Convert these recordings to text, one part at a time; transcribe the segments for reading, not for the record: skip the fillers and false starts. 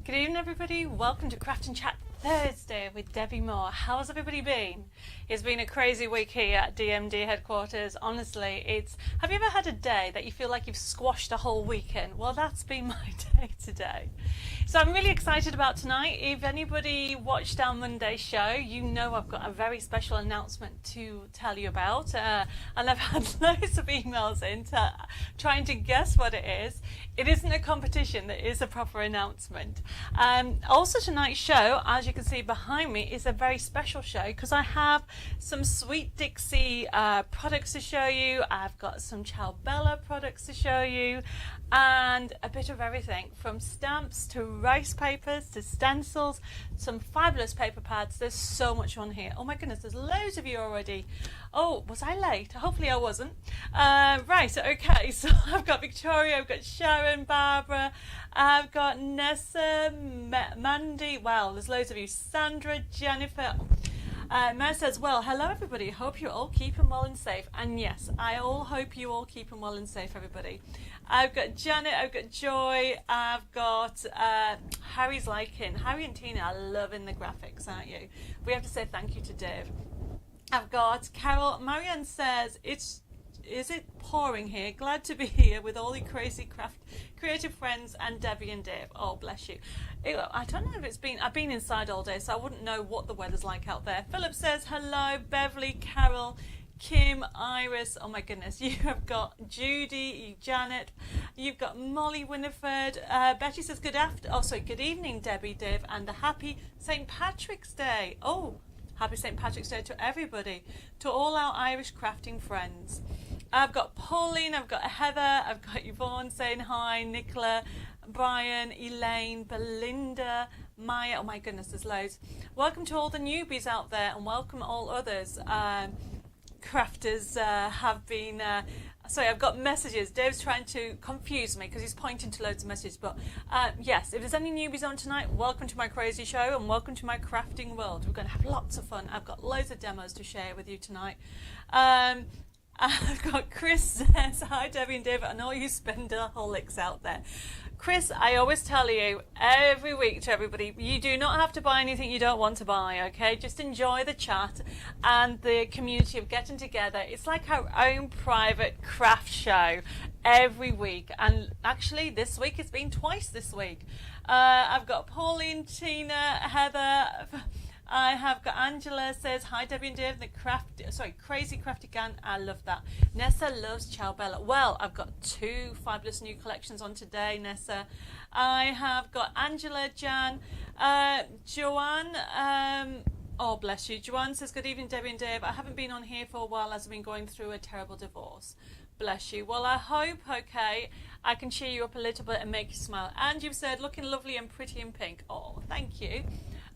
Good evening, everybody. Welcome to Craft and Chat Thursday with Debbie Moore. How's everybody been? It's been a crazy week here at DMD headquarters. Honestly, have you ever had a day that you feel like you've squashed a whole weekend? Well, that's been my day today. So I'm really excited about tonight. If anybody watched our Monday show, you know I've got a very special announcement to tell you about. And I've had loads of emails in trying to guess what it is. It isn't a competition, it is a proper announcement. Also tonight's show, as you can see behind me, is a very special show because I have some Sweet Dixie products to show you. I've got some Ciao Bella products to show you, and a bit of everything from stamps to rice papers to stencils, some fabulous paper pads. There's so much on here. Oh my goodness, there's loads of you already. Oh, was I late? Hopefully I wasn't. Right, okay, so I've got Victoria, I've got Sharon, Barbara, I've got Nessa, Mandy, wow, there's loads of you, Sandra, Jennifer. Mary says, well, hello everybody, hope you're all keeping well and safe. And yes, I all hope you all keeping well and safe, everybody. I've got Janet, I've got Joy, I've got Harry's liking. Harry and Tina are loving the graphics, aren't you? We have to say thank you to Dave. I've got Carol. Marianne says, is it pouring here? Glad to be here with all the crazy creative friends and Debbie and Dave. Oh, bless you. I don't know if I've been inside all day, so I wouldn't know what the weather's like out there. Philip says, hello, Beverly, Carol, Kim, Iris, oh my goodness, you have got Judy, Janet, you've got Molly, Winifred, Betty says good evening, Debbie, Dave, and a happy St. Patrick's Day. Oh, happy St. Patrick's Day to everybody, to all our Irish crafting friends. I've got Pauline, I've got Heather, I've got Yvonne saying hi, Nicola, Brian, Elaine, Belinda, Maya, oh my goodness, there's loads. Welcome to all the newbies out there, and welcome all others. Crafters have been... sorry, I've got messages. Dave's trying to confuse me because he's pointing to loads of messages. But yes, if there's any newbies on tonight, welcome to my crazy show and welcome to my crafting world. We're going to have lots of fun. I've got loads of demos to share with you tonight. I've got Chris says, hi Debbie and Dave and all you spendaholics out there. Chris, I always tell you every week to everybody, you do not have to buy anything you don't want to buy, okay? Just enjoy the chat and the community of getting together. It's like our own private craft show every week. And actually, this week, it's been twice this week. I've got Pauline, Tina, Heather... I have got Angela says, hi Debbie and Dave, Crazy Crafty Gang, I love that. Nessa loves Ciao Bella. Well, I've got two fabulous new collections on today, Nessa. I have got Angela, Jan, Joanne, oh bless you. Joanne says, good evening Debbie and Dave. I haven't been on here for a while as I've been going through a terrible divorce. Bless you. Well, I hope, okay, I can cheer you up a little bit and make you smile. And you've said, looking lovely and pretty in pink. Oh, thank you.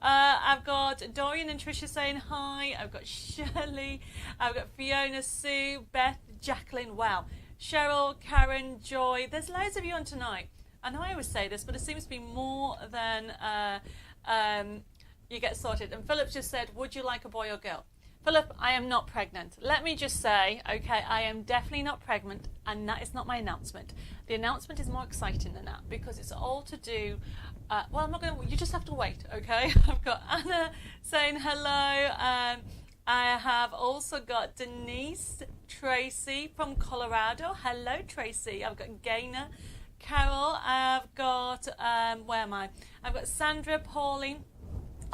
I've got Dorian and Tricia saying hi. I've got Shirley. I've got Fiona, Sue, Beth, Jacqueline. Wow. Cheryl, Karen, Joy. There's loads of you on tonight. I know I always say this, but it seems to be more than you get sorted. And Philip just said, would you like a boy or girl? Philip, I am not pregnant. Let me just say, okay, I am definitely not pregnant, and that is not my announcement. The announcement is more exciting than that because it's all to do. Well, I'm not going to. You just have to wait, okay? I've got Anna saying hello. I have also got Denise, Tracy from Colorado. Hello, Tracy. I've got Gaynor, Carol. I've got where am I? I've got Sandra, Pauline.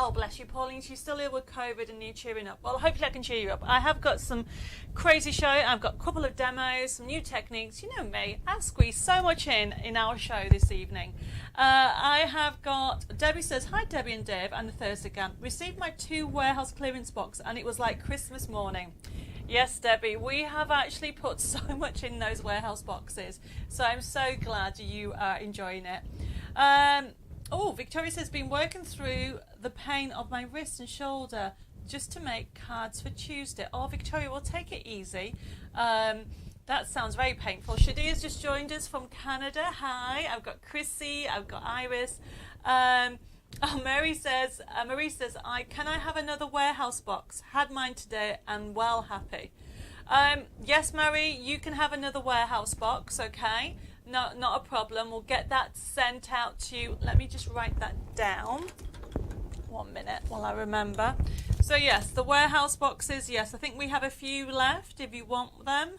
Oh, bless you, Pauline. She's still ill with COVID and you cheering up. Well, hopefully I can cheer you up. I have got some crazy show. I've got a couple of demos, some new techniques. You know me. I've squeezed so much in our show this evening. I have got... Debbie says, hi, Debbie and Dave, and the Thursday Gang. Received my 2 warehouse clearance box, and it was like Christmas morning. Yes, Debbie, we have actually put so much in those warehouse boxes. So I'm so glad you are enjoying it. Oh, Victoria says, been working through the pain of my wrist and shoulder just to make cards for Tuesday. Oh, Victoria, we'll take it easy. That sounds very painful. Shadia's just joined us from Canada. Hi, I've got Chrissy, I've got Iris. Marie says, can I have another warehouse box? Had mine today and well happy. Yes, Marie, you can have another warehouse box, okay? No, not a problem. We'll get that sent out to you. Let me just write that down. 1 minute while I remember. So yes, the warehouse boxes, yes, I think we have a few left if you want them.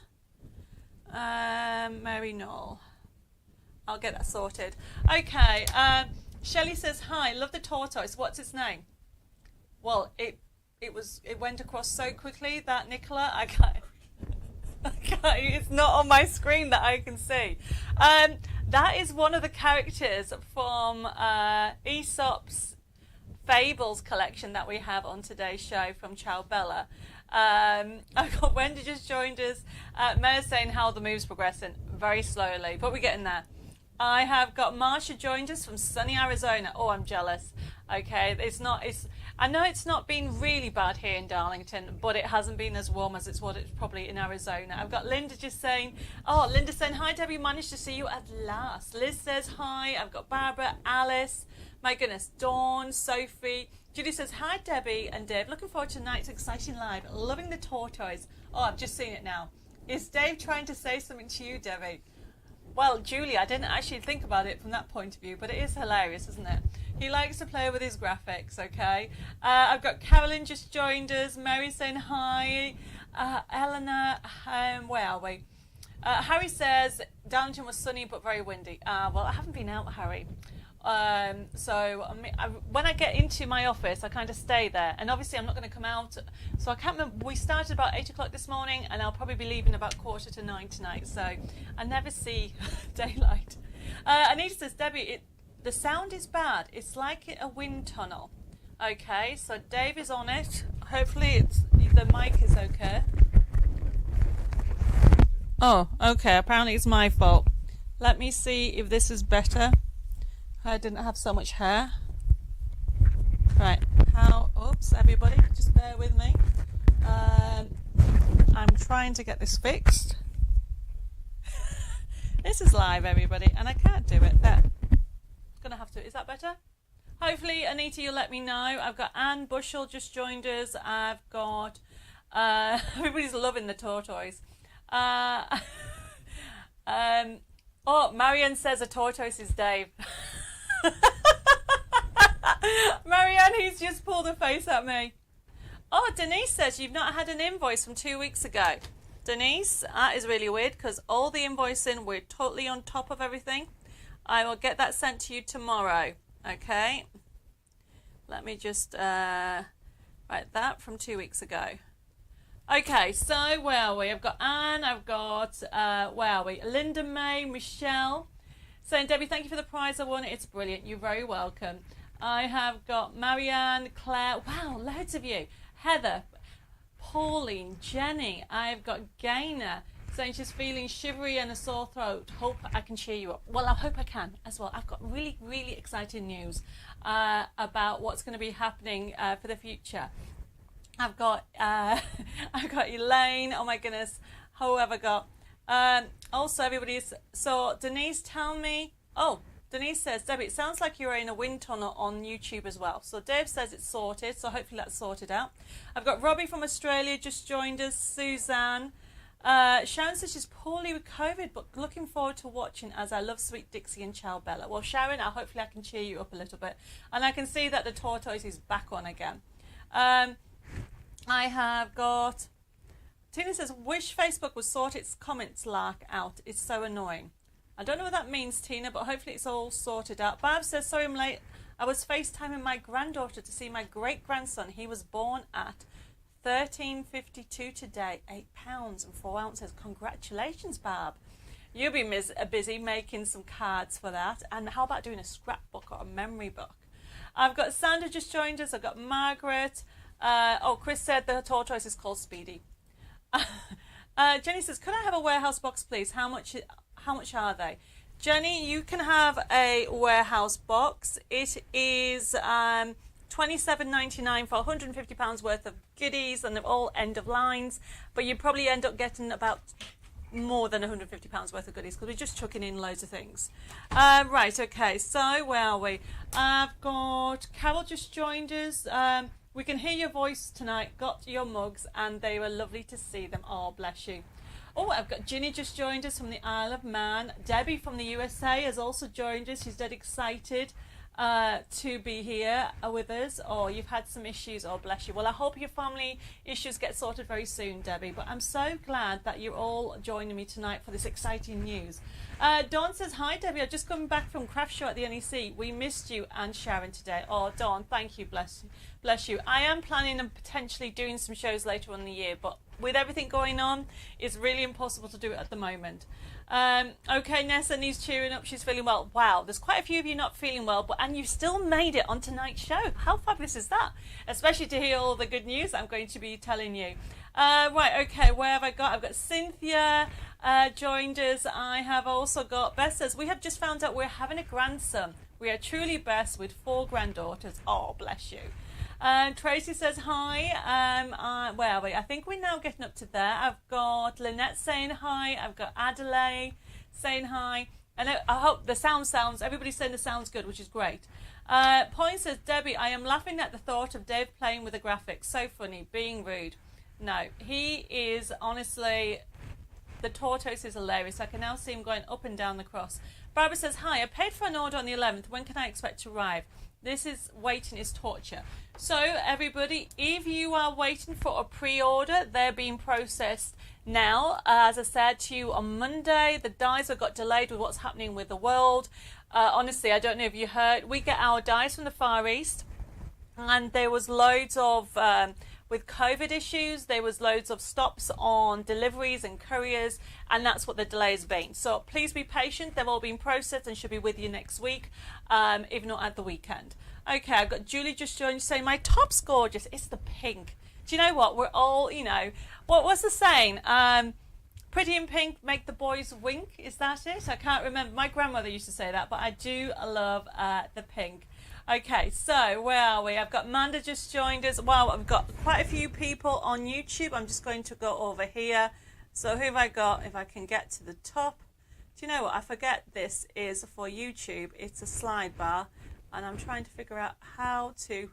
Mary Knoll. I'll get that sorted. Okay, Shelley says, hi, love the tortoise. What's its name? Well, it went across so quickly that Nicola, I can't, it's not on my screen that I can see. That is one of the characters from Aesop's Fables collection that we have on today's show from Ciao Bella. I've got Wendy just joined us. Mayor's saying how the move's progressing very slowly, but we're getting there. I have got Marsha joined us from sunny Arizona. Oh, I'm jealous. Okay, I know it's not been really bad here in Darlington, but it hasn't been as warm as it's probably in Arizona. I've got Linda just saying, Linda saying, hi Debbie, managed to see you at last. Liz says hi. I've got Barbara, Alice, my goodness, Dawn, Sophie. Judy says, hi Debbie and Dave, looking forward to tonight's exciting live. Loving the tortoise. Oh, I've just seen it now. Is Dave trying to say something to you, Debbie? Well, Julie, I didn't actually think about it from that point of view, but it is hilarious, isn't it? He likes to play with his graphics, okay? I've got Carolyn just joined us. Mary saying hi. Eleanor, where are we? Harry says, Darlington was sunny but very windy. Well, I haven't been out, Harry. So when I get into my office, I kind of stay there. And obviously I'm not going to come out. So I can't remember. We started about 8 o'clock this morning, and I'll probably be leaving about 8:45 tonight. So I never see daylight. Anita says, Debbie, the sound is bad. It's like a wind tunnel. Okay, so Dave is on it. Hopefully the mic is okay. Oh, okay. Apparently it's my fault. Let me see if this is better. I didn't have so much hair. Right, oops, everybody, just bear with me. I'm trying to get this fixed. This is live, everybody, and I can't do it. There. Gonna have to, is that better? Hopefully, Anita, you'll let me know. I've got Anne Bushell just joined us. I've got, everybody's loving the tortoise. Marianne says a tortoise is Dave. Marianne, he's just pulled a face at me. Oh, Denise says you've not had an invoice from 2 weeks ago. Denise, that is really weird because all the invoicing, we're totally on top of everything. I will get that sent to you tomorrow. Okay. Let me just write that from 2 weeks ago. Okay, so where are we? I've got Anne, I've got, where are we? Linda May, Michelle. Saying, Debbie, thank you for the prize I won. It's brilliant. You're very welcome. I have got Marianne, Claire. Wow, loads of you. Heather, Pauline, Jenny. I've got Gaynor saying she's feeling shivery and a sore throat. Hope I can cheer you up. Well, I hope I can as well. I've got really, really exciting news about what's going to be happening for the future. I've got Elaine. Oh my goodness. Who have I got? Also, so Denise, tell me. Oh, Denise says, Debbie, it sounds like you're in a wind tunnel on YouTube as well. So Dave says it's sorted, so hopefully that's sorted out. I've got Robbie from Australia just joined us. Suzanne. Sharon says she's poorly with COVID, but looking forward to watching as I love Sweet Dixie and Ciao Bella. Well, Sharon, hopefully I can cheer you up a little bit. And I can see that the tortoise is back on again. I have got... Tina says, wish Facebook would sort its comments lark out. It's so annoying. I don't know what that means, Tina, but hopefully it's all sorted out. Barb says, sorry I'm late. I was FaceTiming my granddaughter to see my great-grandson. He was born at 13:52 today, 8 pounds and 4 ounces. Congratulations, Barb. You'll be busy making some cards for that. And how about doing a scrapbook or a memory book? I've got Sandra just joined us. I've got Margaret. Chris said the tortoise is called Speedy. Jenny says, could I have a warehouse box, please? How much are they? Jenny, you can have a warehouse box. It is $27.99 for £150 worth of goodies, and they're all end of lines. But you probably end up getting about more than £150 worth of goodies because we're just chucking in loads of things. Right, okay, so where are we? I've got Carol just joined us. We can hear your voice tonight. Got your mugs, and they were lovely to see them. Oh, bless you. Oh, I've got Ginny just joined us from the Isle of Man. Debbie from the USA has also joined us. She's dead excited. to be here with us, or you've had some issues, or bless you. Well, I hope your family issues get sorted very soon, Debbie, but I'm so glad that you're all joining me tonight for this exciting news. Dawn says, hi Debbie, I've just come back from craft show at the NEC. We missed you and Sharon today. Oh Dawn, thank you, bless you. I am planning on potentially doing some shows later on in the year, but with everything going on, it's really impossible to do it at the moment. Okay, Nessa needs cheering up. She's feeling well. Wow, there's quite a few of you not feeling well, and you still made it on tonight's show. How fabulous is that? Especially to hear all the good news I'm going to be telling you. Right, okay, where have I got? I've got Cynthia joined us. I have also got Beth says, we have just found out we're having a grandson. We are truly blessed with 4 granddaughters. Oh, bless you. Tracy says hi. Where are we? I think we're now getting up to there. I've got Lynette saying hi. I've got Adelaide saying hi. And I hope the sounds, everybody's saying the sound's good, which is great. Point says, Debbie, I am laughing at the thought of Dave playing with the graphics. So funny, being rude. No, he is honestly, the tortoise is hilarious. I can now see him going up and down the cross. Barbara says, hi, I paid for an order on the 11th. When can I expect to arrive? Waiting is torture. So everybody, if you are waiting for a pre-order, they're being processed now. As I said to you on Monday, the dies have got delayed with what's happening with the world. Honestly, I don't know if you heard, we get our dies from the Far East, and there was loads of, with COVID issues, there was loads of stops on deliveries and couriers, and that's what the delay has been. So please be patient. They've all been processed and should be with you next week, if not at the weekend. Okay, I've got Julie just joined saying, my top's gorgeous. It's the pink. Do you know what? We're all, what's the saying? Pretty in pink, make the boys wink. Is that it? I can't remember. My grandmother used to say that, but I do love the pink. Okay, so where are we? I've got Amanda just joined us. Wow, I've got quite a few people on YouTube. I'm just going to go over here. So who have I got? If I can get to the top. Do you know what? I forget this is for YouTube. It's a slide bar, and I'm trying to figure out how to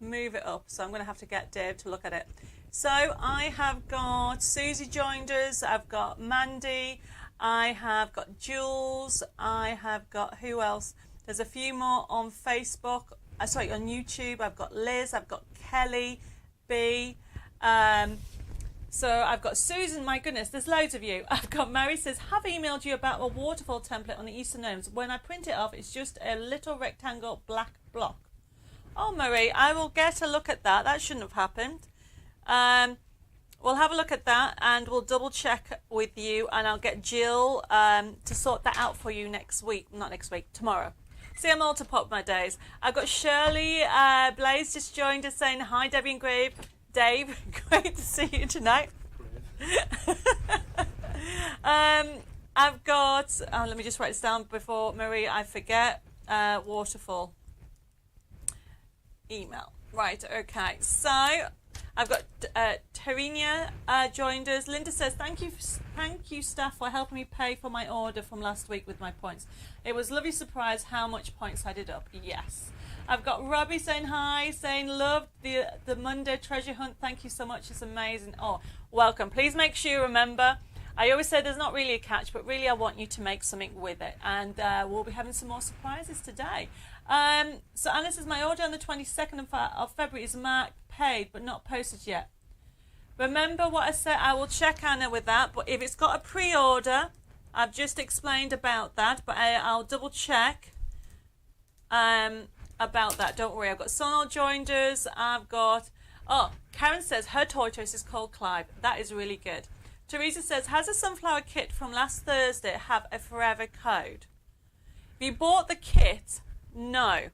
move it up. So I'm going to have to get Dave to look at it. So I have got Susie joined us. I've got Mandy. I have got Jules. I have got, who else? There's a few more on Facebook. On YouTube. I've got Liz. I've got Kelly, B. So I've got Susan. My goodness, there's loads of you. I've got Mary says, have emailed you about a waterfall template on the Eastern Gnomes. When I print it off, it's just a little rectangle black block. Oh, Marie, I will get a look at that. That shouldn't have happened. We'll have a look at that, and we'll double check with you, and I'll get Jill to sort that out for you next week. Not next week, tomorrow. See, I'm all to pop my days. I've got Shirley Blaze just joined us saying, hi, Debbie and Dave, great to see you tonight. I've got, let me just write this down before, Marie, I forget, waterfall email. Right, okay, so I've got Terinia joined us. Linda says, thank you, staff, for helping me pay for my order from last week with my points. It was a lovely surprise how much points I did up. Yes. I've got Robbie saying hi, saying love the Monday treasure hunt. Thank you so much. It's amazing. Oh, welcome. Please make sure you remember. I always say there's not really a catch, but really I want you to make something with it. And we'll be having some more surprises today. So Anna says, my order on the 22nd of February is marked paid, but not posted yet. Remember what I said? I will check Anna with that. But if it's got a pre-order, I've just explained about that. But I'll double check about that. Don't worry. I've got Sonal joined us. I've got... Oh, Karen says her tortoise is called Clive. That is really good. Teresa says, has a sunflower kit from last Thursday have a forever code? If you bought the kit, no,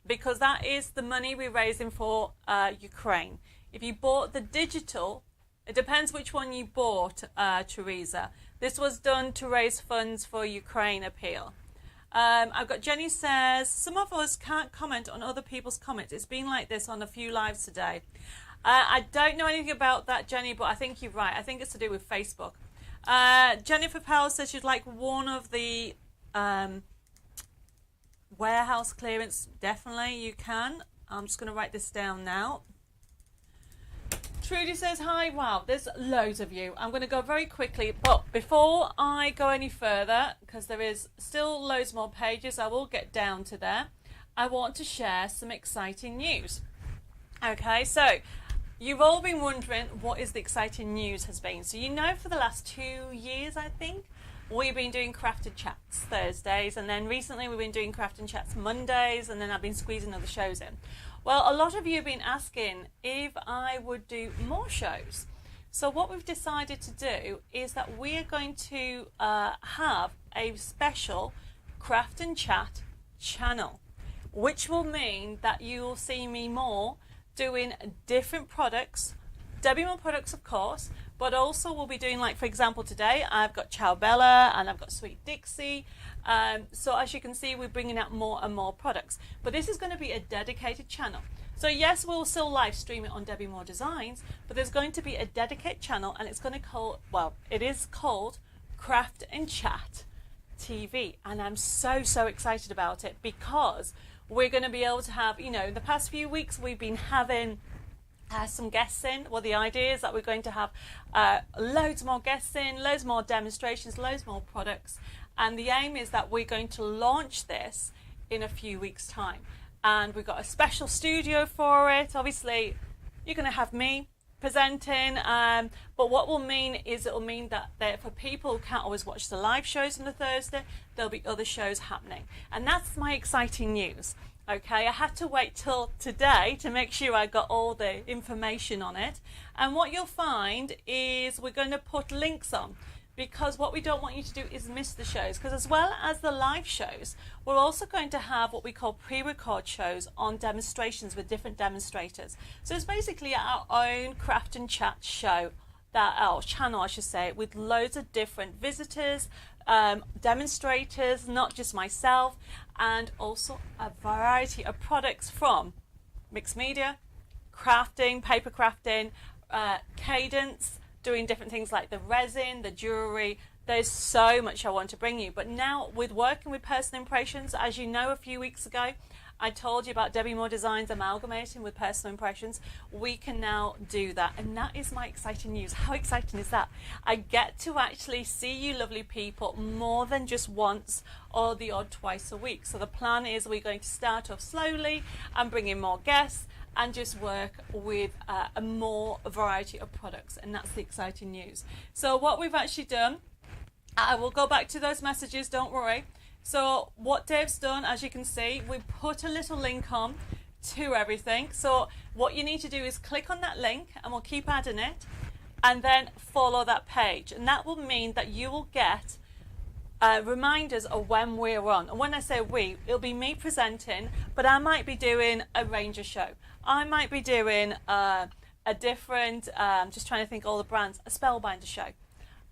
because that is the money we're raising for Ukraine. If you bought the digital, it depends which one you bought, Teresa. This was done to raise funds for Ukraine appeal. I've got Jenny says, some of us can't comment on other people's comments. It's been like this on a few lives today. I don't know anything about that, Jenny, but I think you're right. I think it's to do with Facebook. Jennifer Powell says she'd like one of the warehouse clearance. Definitely, you can. I'm just going to write this down now. Trudy says hi. Wow, there's loads of you. I'm going to go very quickly, but before I go any further, because there is still loads more pages, I will get down to there. I want to share some exciting news. Okay, so you've all been wondering what is the exciting news has been. So you know for the last 2 years, I think, we've been doing Crafted Chats Thursdays, and then recently we've been doing Crafted Chats Mondays, and then I've been squeezing other shows in. Well, a lot of you have been asking if I would do more shows. So what we've decided to do is that we are going to have a special Craft and Chat channel, which will mean that you will see me more doing different products, Debbie Moore products of course, but also we'll be doing, like for example today I've got Ciao Bella and I've got Sweet Dixie. So as you can see, we're bringing out more and more products, but this is going to be a dedicated channel. So yes, we'll still live stream it on Debbie Moore Designs, but there's going to be a dedicated channel, and it's going to call, well, it is called Craft and Chat TV, and I'm so excited about it because we're going to be able to have, you know, in the past few weeks we've been having some guests in. Well, the idea is that we're going to have loads more guests in, loads more demonstrations, loads more products, and the aim is that we're going to launch this in a few weeks' time. And we've got a special studio for it. Obviously, you're going to have me presenting, but what will mean is it will mean that for people who can't always watch the live shows on the Thursday, there'll be other shows happening. And that's my exciting news. Okay, I had to wait till today to make sure I got all the information on it. And what you'll find is we're going to put links on, because what we don't want you to do is miss the shows, because as well as the live shows, we're also going to have what we call pre-record shows on demonstrations with different demonstrators. So it's basically our own Craft and Chat show, our channel I should say, with loads of different visitors, demonstrators, not just myself, and also a variety of products from mixed media, crafting, paper crafting, cadence, doing different things like the resin, the jewelry. There's so much I want to bring you. But now with working with personal impressions, as you know, a few weeks ago, I told you about Debbie Moore Designs amalgamating with personal impressions. We can now do that. And that is my exciting news. How exciting is that? I get to actually see you lovely people more than just once or the odd twice a week. So the plan is we're going to start off slowly and bring in more guests and just work with a more variety of products, and that's the exciting news. So what we've actually done, I will go back to those messages, don't worry. So what Dave's done, as you can see, we put a little link on to everything. So what you need to do is click on that link, and we'll keep adding it, and then follow that page, and that will mean that you will get reminders of when we're on. And when I say we, it'll be me presenting, but I might be doing a Ranger show. I might be doing a different, just trying to think all the brands, a Spellbinder show.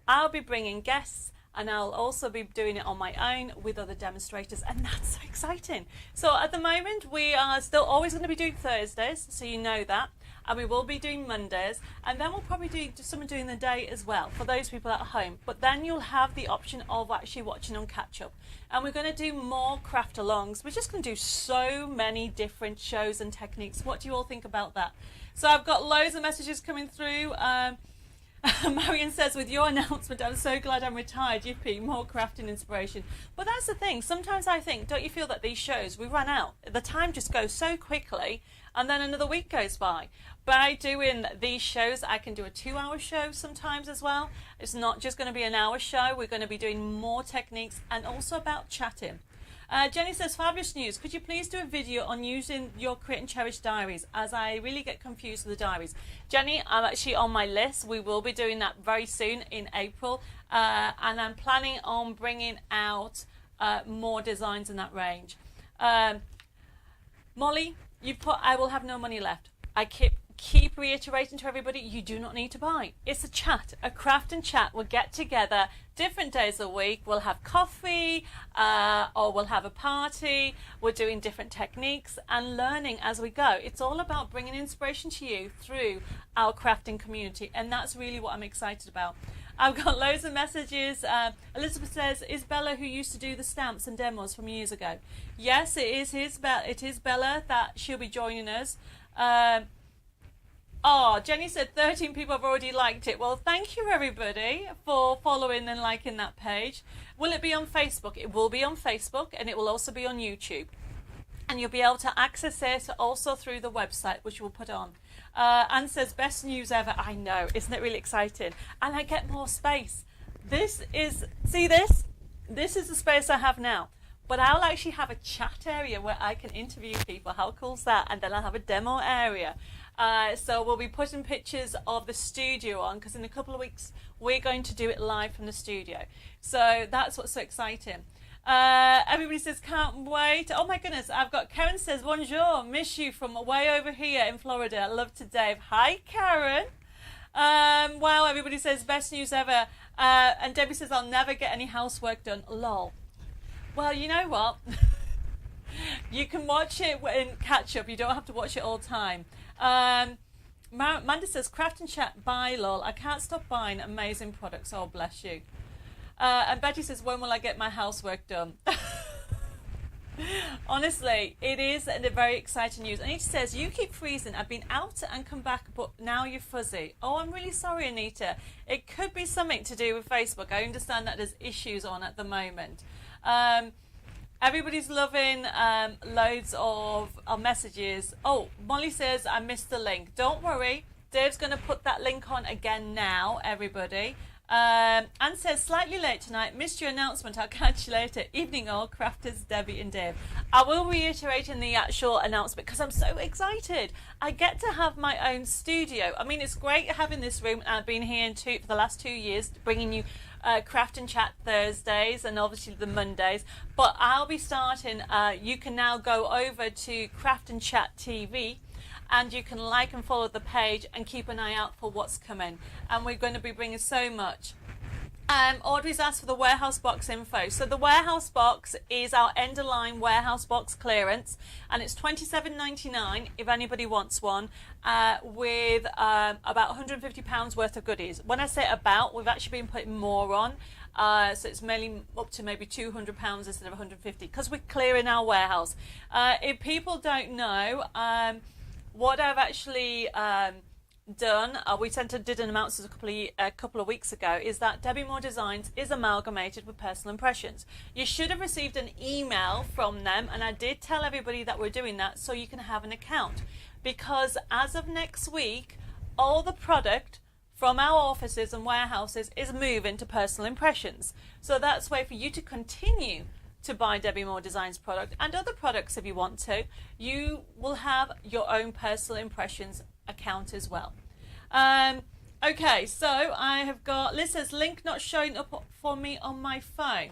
I'll be bringing guests, and I'll also be doing it on my own with other demonstrators, and that's so exciting. So at the moment, we are still always going to be doing Thursdays, so you know that. And we will be doing Mondays, and then we'll probably do someone doing the day as well for those people at home. But then you'll have the option of actually watching on catch up, and we're going to do more craft alongs. We're just going to do so many different shows and techniques. What do you all think about that? So I've got loads of messages coming through. Marion says, with your announcement, I'm so glad I'm retired. Yippee, more crafting inspiration. But that's the thing. Sometimes I think, don't you feel that these shows, we run out. The time just goes so quickly, and then another week goes by. By doing these shows, I can do a 2-hour show sometimes as well. It's not just going to be an hour show. We're going to be doing more techniques and also about chatting. Jenny says, fabulous news. Could you please do a video on using your Create and Cherish diaries, as I really get confused with the diaries. Jenny, I'm actually on my list. We will be doing that very soon in April. And I'm planning on bringing out more designs in that range. Molly, you've put, I will have no money left. I keep reiterating to everybody, you do not need to buy. It's a chat, a craft and chat. We'll get together different days a week. We'll have coffee or we'll have a party. We're doing different techniques and learning as we go. It's all about bringing inspiration to you through our crafting community, and that's really what I'm excited about. I've got loads of messages. Elizabeth says, is Bella who used to do the stamps and demos from years ago? Yes, it is Bella that she'll be joining us. Oh, Jenny said 13 people have already liked it. Well, thank you everybody for following and liking that page. Will it be on Facebook? It will be on Facebook, and it will also be on YouTube. and you'll be able to access it also through the website, which we'll put on. Anne says, best news ever. I know, isn't it really exciting? And I get more space. This is, see this? This is the space I have now. But I'll actually have a chat area where I can interview people. How cool's that? And then I'll have a demo area. So we'll be putting pictures of the studio on, because in a couple of weeks we're going to do it live from the studio. So that's what's so exciting. Everybody says, can't wait. Oh my goodness, I've got Karen says, bonjour, miss you from way over here in Florida. Love to Dave. Hi, Karen. Wow, everybody says, best news ever. And Debbie says, I'll never get any housework done. Lol. Well, you know what? You can watch it in catch up. You don't have to watch it all the time. Amanda says, craft and chat, bye, lol. I can't stop buying amazing products. Oh, bless you. And Betty says, when will I get my housework done? Honestly, it is a very exciting news. Anita says, you keep freezing. I've been out and come back, but now you're fuzzy. Oh, I'm really sorry, Anita. It could be something to do with Facebook. I understand that there's issues on at the moment. Everybody's loving loads of messages. Oh, Molly says, I missed the link. Don't worry. Dave's going to put that link on again now, everybody. Anne says, slightly late tonight. Missed your announcement. I'll catch you later. Evening all, crafters, Debbie and Dave. I will reiterate in the actual announcement because I'm so excited. I get to have my own studio. I mean, it's great having this room. I've been here for the last 2 years, bringing you Craft and Chat Thursdays and obviously the Mondays. But I'll be starting. You can now go over to Craft and Chat TV. And you can like and follow the page and keep an eye out for what's coming. And we're going to be bringing so much. Audrey's asked for the warehouse box info. So the warehouse box is our end of line warehouse box clearance, and it's $27.99 if anybody wants one, with about £150 worth of goodies. When I say about, we've actually been putting more on. So it's mainly up to maybe £200 instead of $150 because we're clearing our warehouse. If people don't know, what I've actually done, we did an announcement a couple of weeks ago, is that Debbie Moore Designs is amalgamated with Personal Impressions. You should have received an email from them, and I did tell everybody that we're doing that so you can have an account. Because as of next week, all the product from our offices and warehouses is moving to Personal Impressions. So that's a way for you to continue to buy Debbie Moore Designs product and other products if you want to. You will have your own Personal Impressions account as well. Okay, so I have got, Liz says, link not showing up for me on my phone.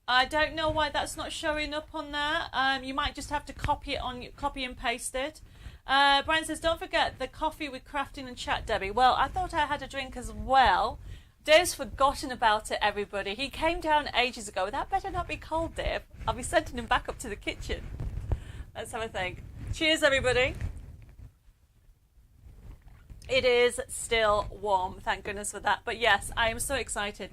I don't know why that's not showing up on there. You might just have to copy and paste it. Brian says, don't forget the coffee with crafting and chat, Debbie. Well, I thought I had a drink as well. Dave's forgotten about it, everybody. He came down ages ago. That better not be cold, Dave. I'll be sending him back up to the kitchen. Let's have a think. Cheers, everybody. It is still warm. Thank goodness for that. But yes, I am so excited.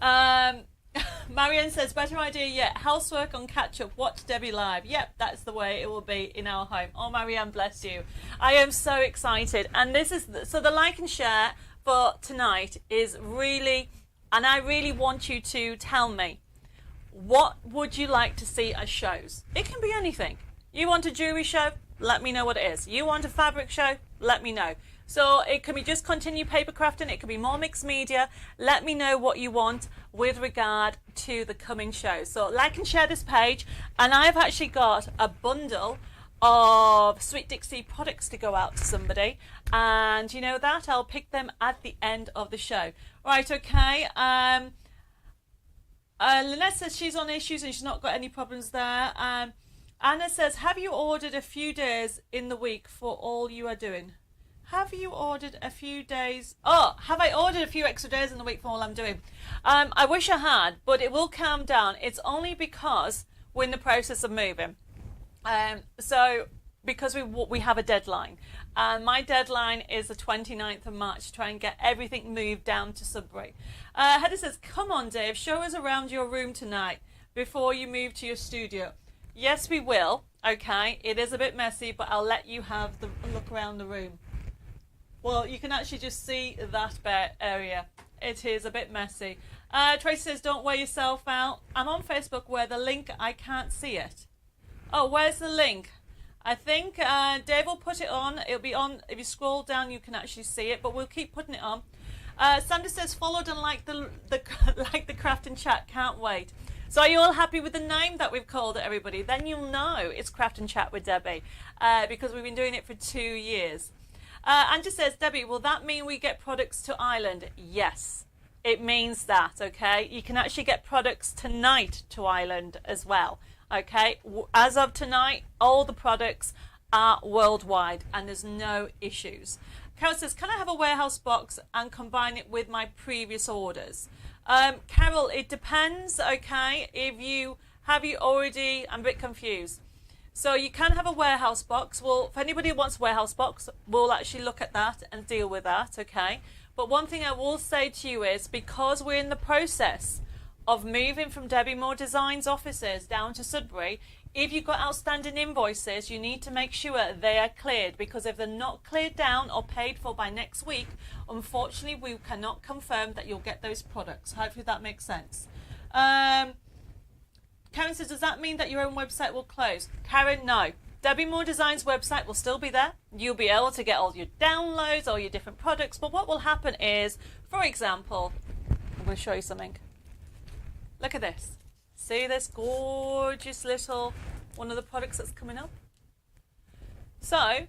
Marianne says, better idea yet. Housework on catch-up. Watch Debbie live. Yep, that's the way it will be in our home. Oh, Marianne, bless you. I am so excited. And this is, so the like and share for tonight is really, and I really want you to tell me, what would you like to see as shows? It can be anything. You want a jewelry show? Let me know what it is. You want a fabric show? Let me know. So it can be just continue paper crafting. It could be more mixed media. Let me know what you want with regard to the coming shows. So like and share this page. And I've actually got a bundle of Sweet Dixie products to go out to somebody, and you know that I'll pick them at the end of the show. Right, okay. Lynette says she's on issues and she's not got any problems there. Anna says, have you ordered a few days in the week for all you are doing? Have you ordered a few days? Oh, have I ordered a few extra days in the week for all I'm doing? I wish I had, but it will calm down. It's only because we're in the process of moving. So because we have a deadline, and my deadline is the 29th of March to try and get everything moved down to Sudbury. Heather says, come on Dave, show us around your room tonight before you move to your studio. Yes, we will. Okay, it is a bit messy, but I'll let you have the look around the room. Well, you can actually just see that area. It is a bit messy. Tracy says, don't wear yourself out. I'm on Facebook where the link, I can't see it. Oh, where's the link? I think Dave will put it on. It'll be on. If you scroll down, you can actually see it, but we'll keep putting it on. Sandra says, followed and like the like the Craft and Chat. Can't wait. So are you all happy with the name that we've called it, everybody? Then you'll know it's Craft and Chat with Debbie, because we've been doing it for 2 years. Andrew says, Debbie, will that mean we get products to Ireland? Yes, it means that, okay? You can actually get products tonight to Ireland as well, okay? As of tonight, all the products are worldwide and there's no issues. Carol says, can I have a warehouse box and combine it with my previous orders? Carol, it depends, okay? Have you already, I'm a bit confused. So you can have a warehouse box. Well, if anybody wants a warehouse box, we'll actually look at that and deal with that, okay? But one thing I will say to you is, because we're in the process of moving from Debbie Moore Designs offices down to Sudbury, if you've got outstanding invoices, you need to make sure they are cleared, because if they're not cleared down or paid for by next week, unfortunately, we cannot confirm that you'll get those products. Hopefully that makes sense. Karen says, does that mean that your own website will close? Karen, no. Debbie Moore Designs website will still be there. You'll be able to get all your downloads, all your different products. But what will happen is, for example, I'm going to show you something. Look at this. See this gorgeous little one of the products that's coming up? So,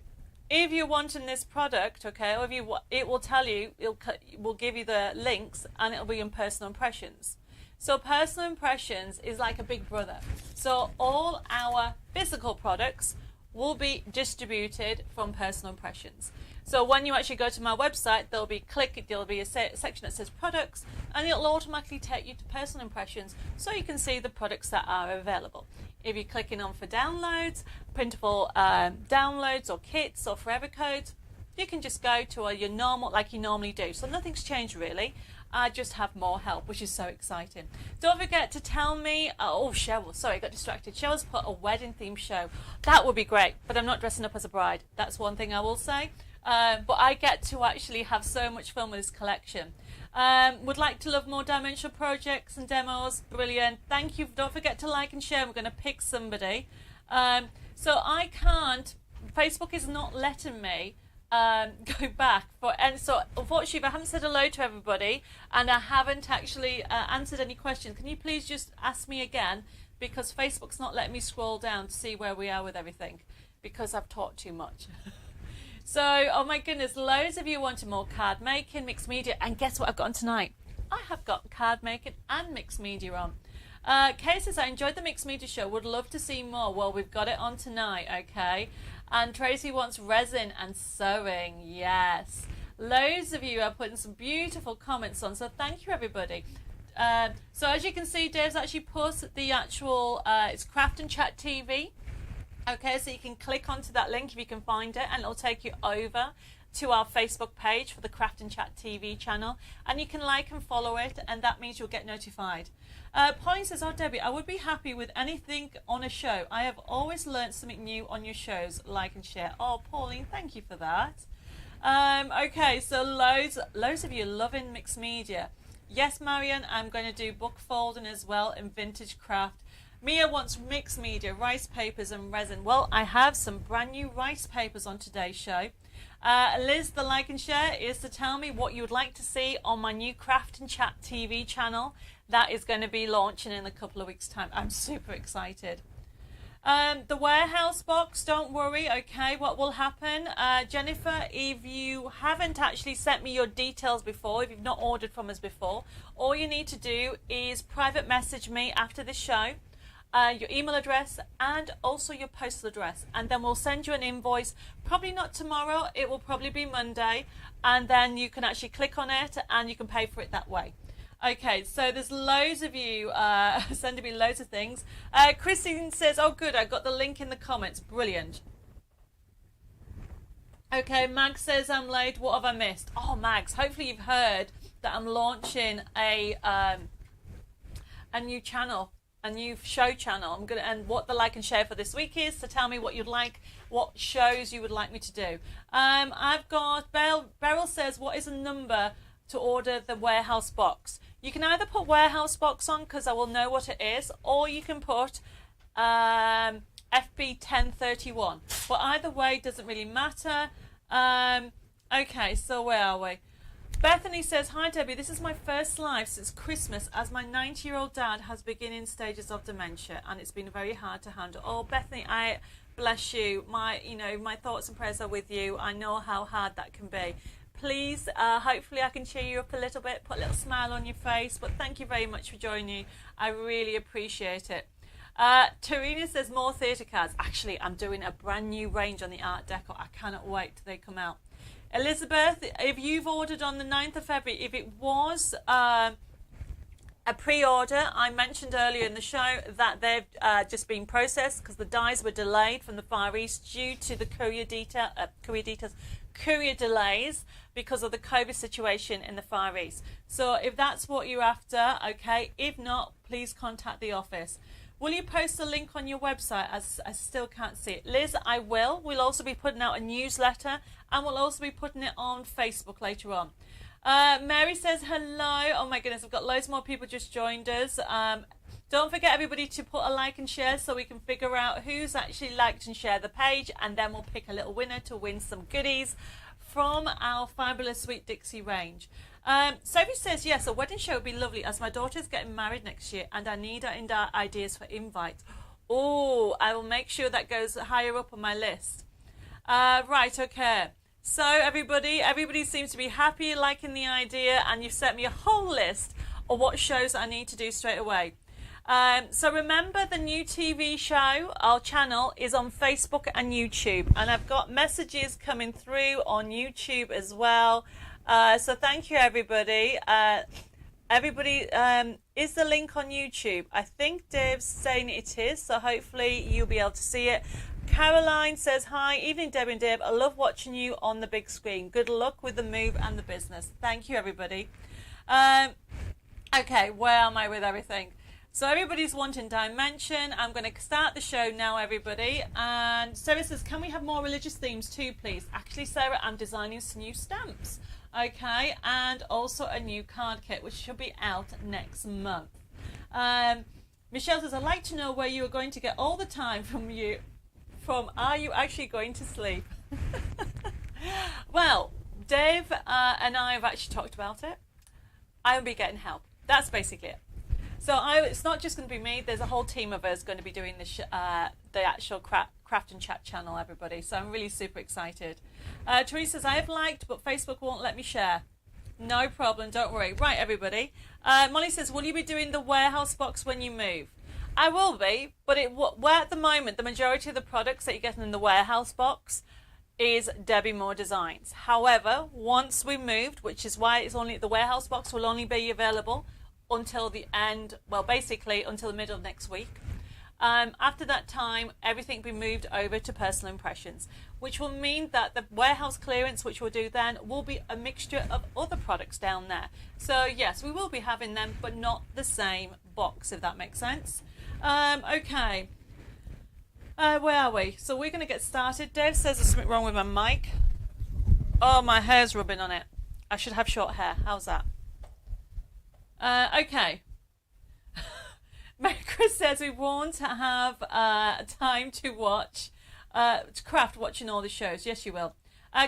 if you're wanting this product, okay, or if it will tell you, it will give you the links, and it'll be in personal impressions. So personal impressions is like a big brother. So all our physical products will be distributed from personal impressions. So when you actually go to my website, there'll be a section that says products, and it'll automatically take you to personal impressions, so you can see the products that are available. If you're clicking on for downloads, printable downloads or kits or forever codes, you can just go to your normal, like you normally do. So nothing's changed really. I just have more help, which is so exciting. Don't forget to tell me, oh, Cheryl, sorry, I got distracted. Cheryl's put a wedding themed show. That would be great, but I'm not dressing up as a bride. That's one thing I will say. But I get to actually have so much fun with this collection. Would like to love more dimensional projects and demos. Brilliant. Thank you. Don't forget to like and share. We're going to pick somebody. So I can't, Facebook is not letting me go back and so unfortunately, if I haven't said hello to everybody and I haven't actually answered any questions, can you please just ask me again, because Facebook's not letting me scroll down to see where we are with everything, because I've talked too much. So, oh my goodness, loads of you wanted more card making, mixed media, and guess what I've got on tonight? I have got card making and mixed media on. Kay says, I enjoyed the mixed media show, would love to see more. Well, we've got it on tonight, okay? And Tracy wants resin and sewing, yes. Loads of you are putting some beautiful comments on, so thank you everybody. So as you can see, Dave's actually put the actual, it's Craft and Chat TV. Okay, so you can click onto that link if you can find it, and it'll take you over to our Facebook page for the Craft and Chat TV channel, and you can like and follow it, and that means you'll get notified. Pauline says, oh Debbie, I would be happy with anything on a show. I have always learned something new on your shows. Like and share. Oh Pauline, thank you for that. Okay, so loads of you loving mixed media. Yes, Marion, I'm going to do book folding as well in vintage craft. Mia wants mixed media, rice papers and resin. Well, I have some brand new rice papers on today's show. Liz, the like and share is to tell me what you would like to see on my new Craft and Chat TV channel. That is going to be launching in a couple of weeks' time. I'm super excited. The warehouse box, don't worry, okay, what will happen? Jennifer, if you haven't actually sent me your details before, if you've not ordered from us before, all you need to do is private message me after this show. Your email address and also your postal address, and then we'll send you an invoice. Probably not tomorrow, it will probably be Monday, and then you can actually click on it and you can pay for it that way. Okay, so there's loads of you sending me loads of things. Christine says, oh good, I got the link in the comments. Brilliant. Okay, Mag says I'm late. What have I missed? Oh, Mags, hopefully you've heard that I'm launching a new channel. A new show channel. And what the like and share for this week is to tell me what you'd like, what shows you would like me to do. I've got Beryl says, what is a number to order the warehouse box? You can either put warehouse box on because I will know what it is, or you can put FB1031. But either way, doesn't really matter. Okay, so where are we? Bethany says, hi Debbie, this is my first live since Christmas as my 90-year-old dad has beginning stages of dementia and it's been very hard to handle. Oh, Bethany, I bless you. My thoughts and prayers are with you. I know how hard that can be. Please, hopefully I can cheer you up a little bit, put a little smile on your face, but thank you very much for joining. I really appreciate it. Tarina says, more theatre cards. Actually, I'm doing a brand new range on the Art Deco. I cannot wait till they come out. Elizabeth, if you've ordered on the 9th of February, if it was a pre-order, I mentioned earlier in the show that they've just been processed because the dies were delayed from the Far East due to the courier delays because of the COVID situation in the Far East. So if that's what you're after, okay. If not, please contact the office. Will you post a link on your website as I still can't see it? Liz, I will. We'll also be putting out a newsletter and we'll also be putting it on Facebook later on. Mary says hello. Oh my goodness, I've got loads more people just joined us. Don't forget everybody to put a like and share so we can figure out who's actually liked and shared the page, and then we'll pick a little winner to win some goodies from our fabulous Sweet Dixie range. Sophie says, yes, a wedding show would be lovely as my daughter's getting married next year and I need ideas for invites. Oh, I will make sure that goes higher up on my list. Right, okay. So everybody seems to be happy, liking the idea, and you've sent me a whole list of what shows I need to do straight away. So remember, the new TV show, our channel, is on Facebook and YouTube, and I've got messages coming through on YouTube as well. So thank you, everybody. Is the link on YouTube? I think Dave's saying it is, so hopefully you'll be able to see it. Caroline says, hi, evening Debbie and Dave. I love watching you on the big screen. Good luck with the move and the business. Thank you, everybody. Okay, where am I with everything? So everybody's wanting dimension. I'm going to start the show now, everybody. And Sarah says, can we have more religious themes too, please? Actually, Sarah, I'm designing some new stamps. Okay, and also a new card kit, which should be out next month. Michelle says, I'd like to know where you are going to get all the time from are you actually going to sleep? Well, Dave and I have actually talked about it. I will be getting help. That's basically it. So it's not just going to be me. There's a whole team of us going to be doing the actual Craft and Chat channel, everybody. So I'm really super excited. Teresa says, I have liked, but Facebook won't let me share. No problem. Don't worry. Right, everybody. Molly says, will you be doing the warehouse box when you move? I will be, but where at the moment, the majority of the products that you're getting in the warehouse box is Debbie Moore Designs. However, once we moved, which is why it's only the warehouse box will only be available until the end, well, basically until the middle of next week. After that time, everything will be moved over to Personal Impressions, which will mean that the warehouse clearance, which we'll do then, will be a mixture of other products down there. So yes, we will be having them, but not the same box, if that makes sense. Okay. Where are we? So we're going to get started. Dave says there's something wrong with my mic. Oh, my hair's rubbing on it. I should have short hair. How's that? Okay. Mary Chris says we won't have time to watch craft watching all the shows. Yes, you will.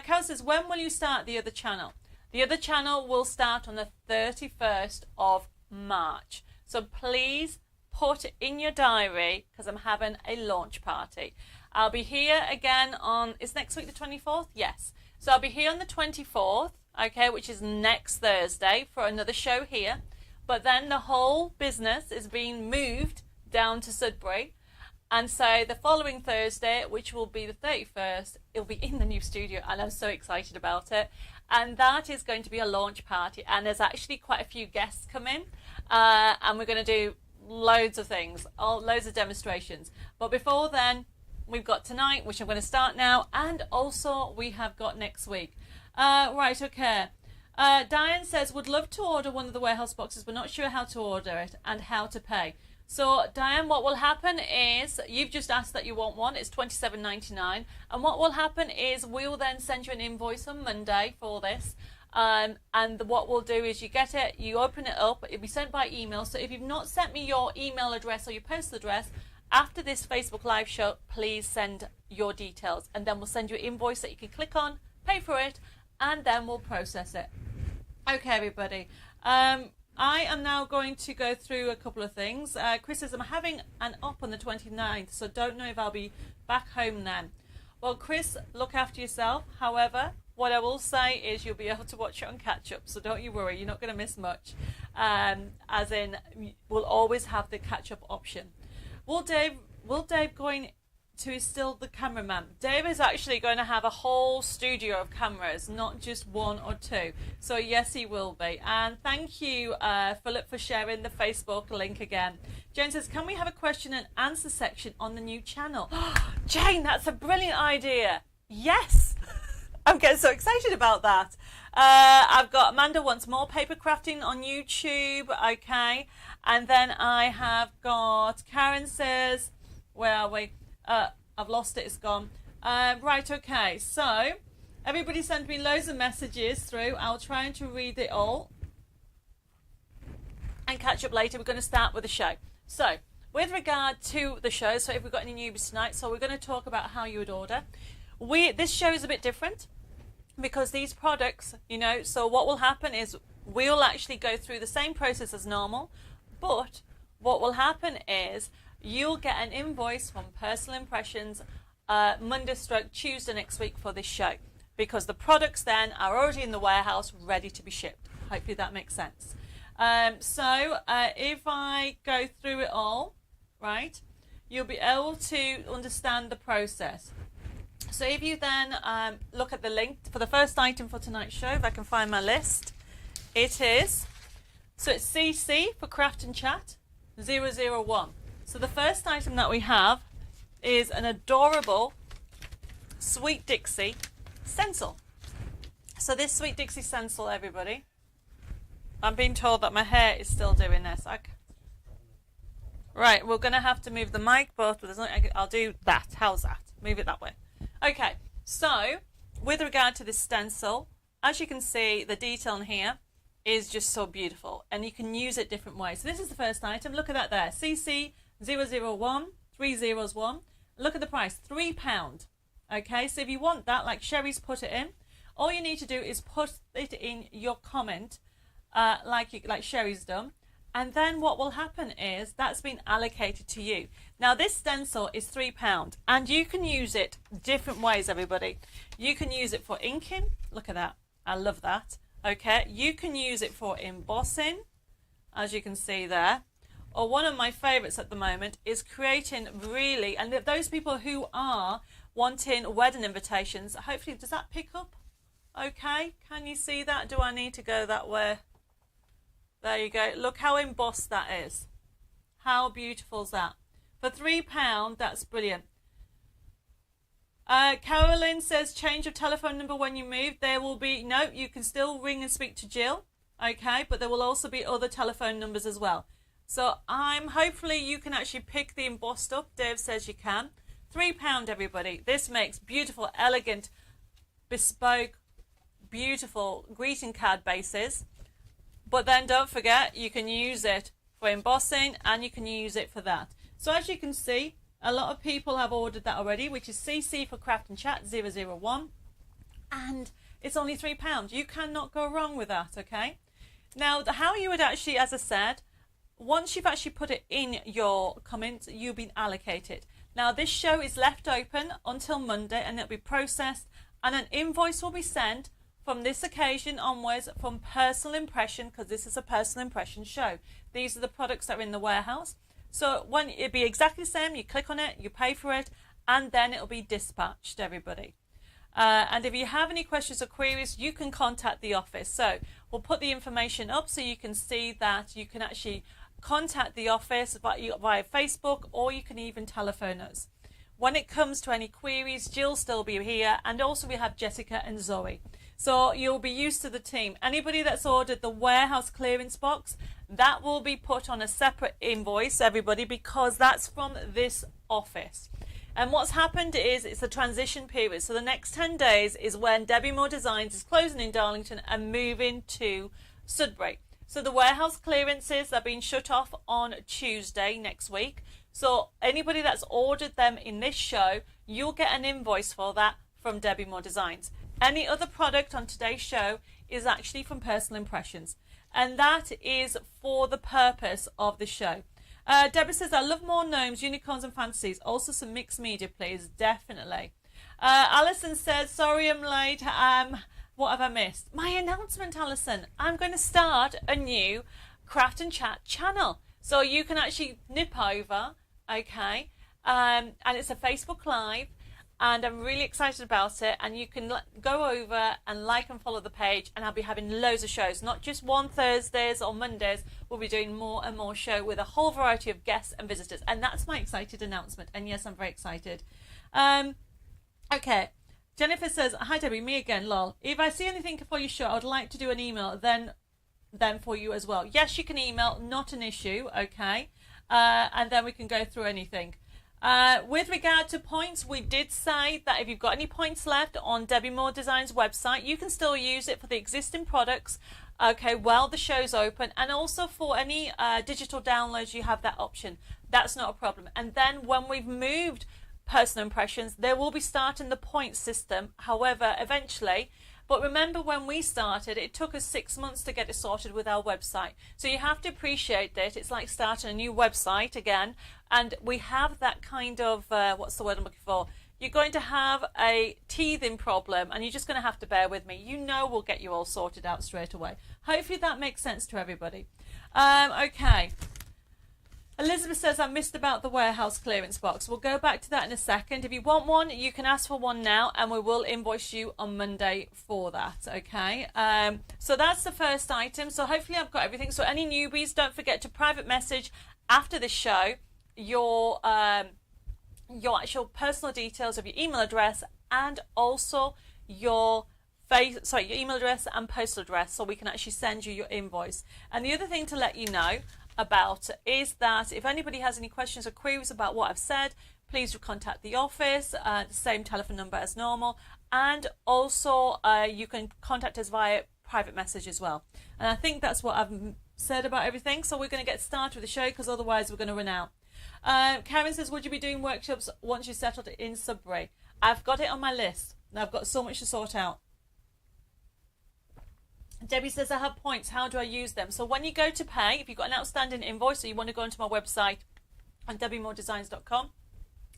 Carol says, when will you start the other channel? The other channel will start on the 31st of March. So please put it in your diary because I'm having a launch party. I'll be here again is next week the 24th? Yes. So I'll be here on the 24th, okay, which is next Thursday for another show here. But then the whole business is being moved down to Sudbury. And so the following Thursday, which will be the 31st, it'll be in the new studio and I'm so excited about it. And that is going to be a launch party. And there's actually quite a few guests coming. And we're going to do loads of things, loads of demonstrations. But before then, we've got tonight, which I'm going to start now. And also we have got next week. Right, okay. Diane says, would love to order one of the warehouse boxes, but not sure how to order it and how to pay. So Diane, what will happen is you've just asked that you want one. It's $27.99, and what will happen is we will then send you an invoice on Monday for this. And what we'll do is you get it, you open it up, it'll be sent by email. So if you've not sent me your email address or your postal address, after this Facebook live show, please send your details, and then we'll send you an invoice that you can click on, pay for it, and then we'll process it. Okay, everybody. I am now going to go through a couple of things. Chris says, I'm having an op on the 29th, so don't know if I'll be back home then. Well, Chris, look after yourself. However, what I will say is you'll be able to watch it on catch-up, so don't you worry. You're not going to miss much. As in, we'll always have the catch-up option. Will Dave going to is still the cameraman? Dave is actually going to have a whole studio of cameras, not just one or two. So yes, he will be. And thank you, Philip, for sharing the Facebook link again. Jane says, can we have a question and answer section on the new channel? Jane, that's a brilliant idea. Yes. I'm getting so excited about that. I've got Amanda wants more paper crafting on YouTube. Okay. And then I have got Karen says, where are we? I've lost it, it's gone. Right, okay, so everybody sent me loads of messages through. I'll try to read it all and catch up later. We're going to start with the show. So, with regard to the show, so if we've got any newbies tonight, so we're going to talk about how you would order. This show is a bit different because these products, so what will happen is we'll actually go through the same process as normal, but what will happen is you'll get an invoice from Personal Impressions Monday/Tuesday next week for this show, because the products then are already in the warehouse ready to be shipped. Hopefully that makes sense. So if I go through it all, right, you'll be able to understand the process. So if you then look at the link for the first item for tonight's show, if I can find my list, it is, so it's CC for Craft and Chat 001. So the first item that we have is an adorable Sweet Dixie stencil. So this Sweet Dixie stencil, everybody, I'm being told that my hair is still doing this. Right, we're going to have to move the mic, but I'll do that. How's that? Move it that way. Okay, so with regard to this stencil, as you can see, the detail in here is just so beautiful, and you can use it different ways. So this is the first item. Look at that there. CC 001, 301. Look at the price, £3. Okay, so if you want that, like Sherry's put it in, all you need to do is put it in your comment, like Sherry's done, and then what will happen is that's been allocated to you. Now this stencil is £3, and you can use it different ways, everybody. You can use it for inking. Look at that. I love that. Okay, you can use it for embossing, as you can see there. Or one of my favorites at the moment is creating really, and those people who are wanting wedding invitations, hopefully, does that pick up? Okay, can you see that? Do I need to go that way? There you go. Look how embossed that is. How beautiful is that? For £3, that's brilliant. Carolyn says change your telephone number when you move. There will be, no, you can still ring and speak to Jill. Okay, but there will also be other telephone numbers as well. So hopefully you can actually pick the embossed up. Dave says you can. £3, everybody. This makes beautiful, elegant, bespoke, beautiful greeting card bases. But then don't forget, you can use it for embossing and you can use it for that. So as you can see, a lot of people have ordered that already, which is CC for Craft and Chat 001. And it's only £3. You cannot go wrong with that, okay? Now, how you would actually, as I said, once you've actually put it in your comments, you've been allocated. Now, this show is left open until Monday, and it'll be processed, and an invoice will be sent from this occasion onwards from Personal Impression, because this is a Personal Impression show. These are the products that are in the warehouse. So it'll be exactly the same. You click on it, you pay for it, and then it'll be dispatched, everybody. And if you have any questions or queries, you can contact the office. So we'll put the information up so you can see that you can actually contact the office via Facebook, or you can even telephone us. When it comes to any queries, Jill'll still be here, and also we have Jessica and Zoe. So you'll be used to the team. Anybody that's ordered the warehouse clearance box, that will be put on a separate invoice, everybody, because that's from this office. And what's happened is it's a transition period. So the next 10 days is when Debbie Moore Designs is closing in Darlington and moving to Sudbury. So the warehouse clearances are being shut off on Tuesday next week. So anybody that's ordered them in this show, you'll get an invoice for that from Debbie Moore Designs. Any other product on today's show is actually from Personal Impressions, and that is for the purpose of the show. Debbie says, I love more gnomes, unicorns and fantasies. Also some mixed media, please. Definitely. Alison says, sorry I'm late. What have I missed? My announcement, Alison. I'm going to start a new Craft and Chat channel. So you can actually nip over, okay? And it's a Facebook Live. And I'm really excited about it. And you can go over and like and follow the page. And I'll be having loads of shows. Not just one Thursdays or Mondays. We'll be doing more and more show with a whole variety of guests and visitors. And that's my excited announcement. And yes, I'm very excited. Okay. Jennifer says, hi Debbie, me again, lol. If I see anything for your show, I would like to do an email then for you as well. Yes, you can email, not an issue, okay? And then we can go through anything. With regard to points, we did say that if you've got any points left on Debbie Moore Designs website, you can still use it for the existing products, okay, while the show's open, and also for any digital downloads, you have that option. That's not a problem. And then when we've moved Personal Impressions, they will be starting the point system, however, eventually. But remember, when we started, it took us 6 months to get it sorted with our website. So you have to appreciate that it's like starting a new website again. And we have that kind of, what's the word I'm looking for? You're going to have a teething problem, and you're just going to have to bear with me. You know we'll get you all sorted out straight away. Hopefully that makes sense to everybody. Okay. Elizabeth says, I missed about the warehouse clearance box. We'll go back to that in a second. If you want one, you can ask for one now, and we will invoice you on Monday for that, okay? So that's the first item. So hopefully I've got everything. So any newbies, don't forget to private message after this show your actual personal details of your email address and also your email address and postal address, so we can actually send you your invoice. And the other thing to let you know about is that if anybody has any questions or queries about what I've said, please contact the office, the same telephone number as normal, and also you can contact us via private message as well. And I think that's what I've said about everything, so we're going to get started with the show because otherwise we're going to run out. Karen says, would you be doing workshops once you settled in Sudbury? I've got it on my list and I've got so much to sort out. Debbie says, I have points. How do I use them? So when you go to pay, if you've got an outstanding invoice or you want to go onto my website on debbiemoredesigns.com,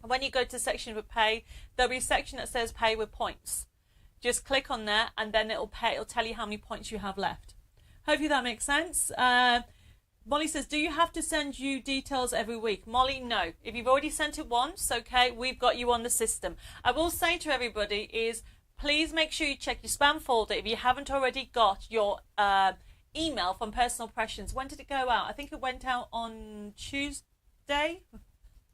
when you go to the section with pay, there'll be a section that says pay with points. Just click on there and then it'll tell you how many points you have left. Hopefully that makes sense. Molly says, do you have to send you details every week? Molly, no. If you've already sent it once, okay, we've got you on the system. I will say to everybody is, please make sure you check your spam folder if you haven't already got your email from Personal Impressions. When did it go out? I think it went out on Tuesday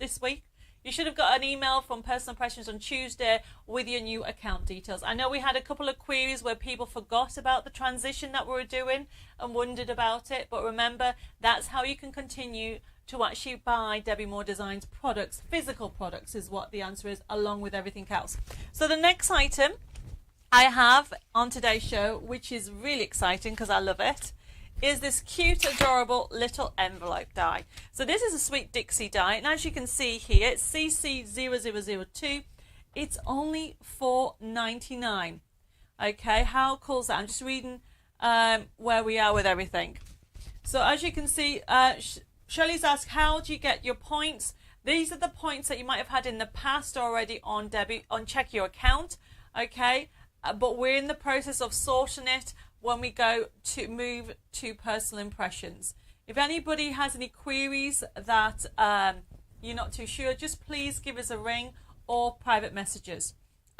this week. You should have got an email from Personal Impressions on Tuesday with your new account details. I know we had a couple of queries where people forgot about the transition that we were doing and wondered about it. But remember, that's how you can continue to actually buy Debbie Moore Designs products. Physical products is what the answer is, along with everything else. So the next item I have on today's show, which is really exciting because I love it, is this cute, adorable little envelope die. So this is a Sweet Dixie die, and as you can see here, it's CC0002. It's only $4.99. Okay, how cool is that? I'm just reading where we are with everything. So as you can see, Shirley's asked, how do you get your points? These are the points that you might have had in the past already on Check Your Account. Okay, but we're in the process of sorting it when we go to move to Personal Impressions. If anybody has any queries that you're not too sure, just please give us a ring or private messages.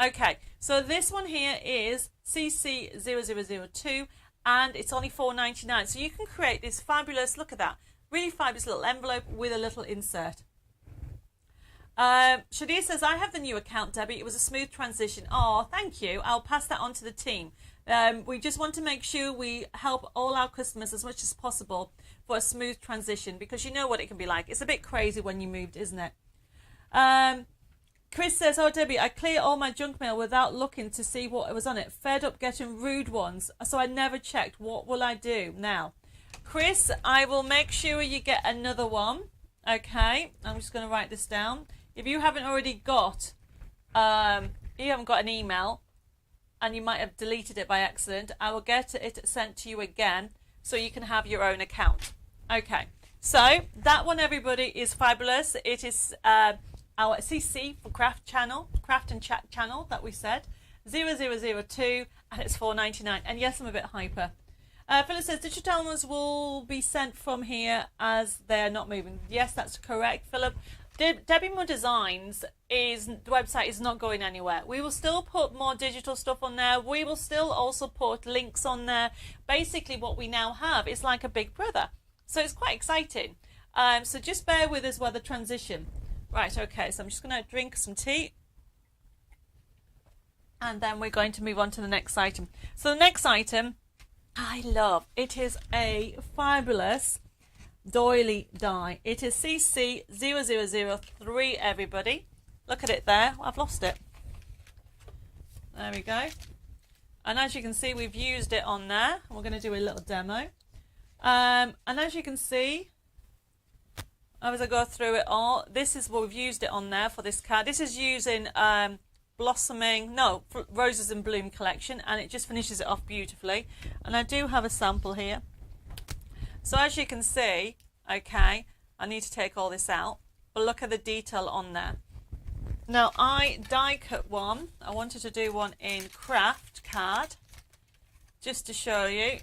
Okay, so this one here is CC0002 and it's only $4.99. So you can create this fabulous, look at that, really fabulous little envelope with a little insert. Shadia says, I have the new account, Debbie. It was a smooth transition. Oh, thank you. I'll pass that on to the team. We just want to make sure we help all our customers as much as possible for a smooth transition, because you know what it can be like. It's a bit crazy when you moved, isn't it? Chris says, oh, Debbie, I clear all my junk mail without looking to see what was on it. Fed up getting rude ones, so I never checked. What will I do now? Chris, I will make sure you get another one. Okay, I'm just going to write this down. If you haven't already got, you haven't got an email, and you might have deleted it by accident, I will get it sent to you again so you can have your own account. Okay, so that one, everybody, is fabulous. It is our CC for Craft channel, Craft and Chat channel that we said, 0002, and it's $4.99. And yes, I'm a bit hyper. Phyllis says digital downloads will be sent from here as they're not moving. Yes, that's correct, Philip. Debbie Moore Designs the website is not going anywhere. We will still put more digital stuff on there. We will still also put links on there. Basically, what we now have is like a big brother. So it's quite exciting. So just bear with us while the transition. Right, okay, so I'm just going to drink some tea. And then we're going to move on to the next item. So the next item, I love. It is a fabulous doily die. It is CC0003, everybody. Look at it there. I've lost it. There we go. And as you can see, we've used it on there. We're going to do a little demo. And as you can see, as I go through it all, this is what we've used it on there for this card. This is using Roses in Bloom collection, and it just finishes it off beautifully. And I do have a sample here. So as you can see, okay, I need to take all this out, but look at the detail on there. Now I die cut one. I wanted to do one in craft card, just to show you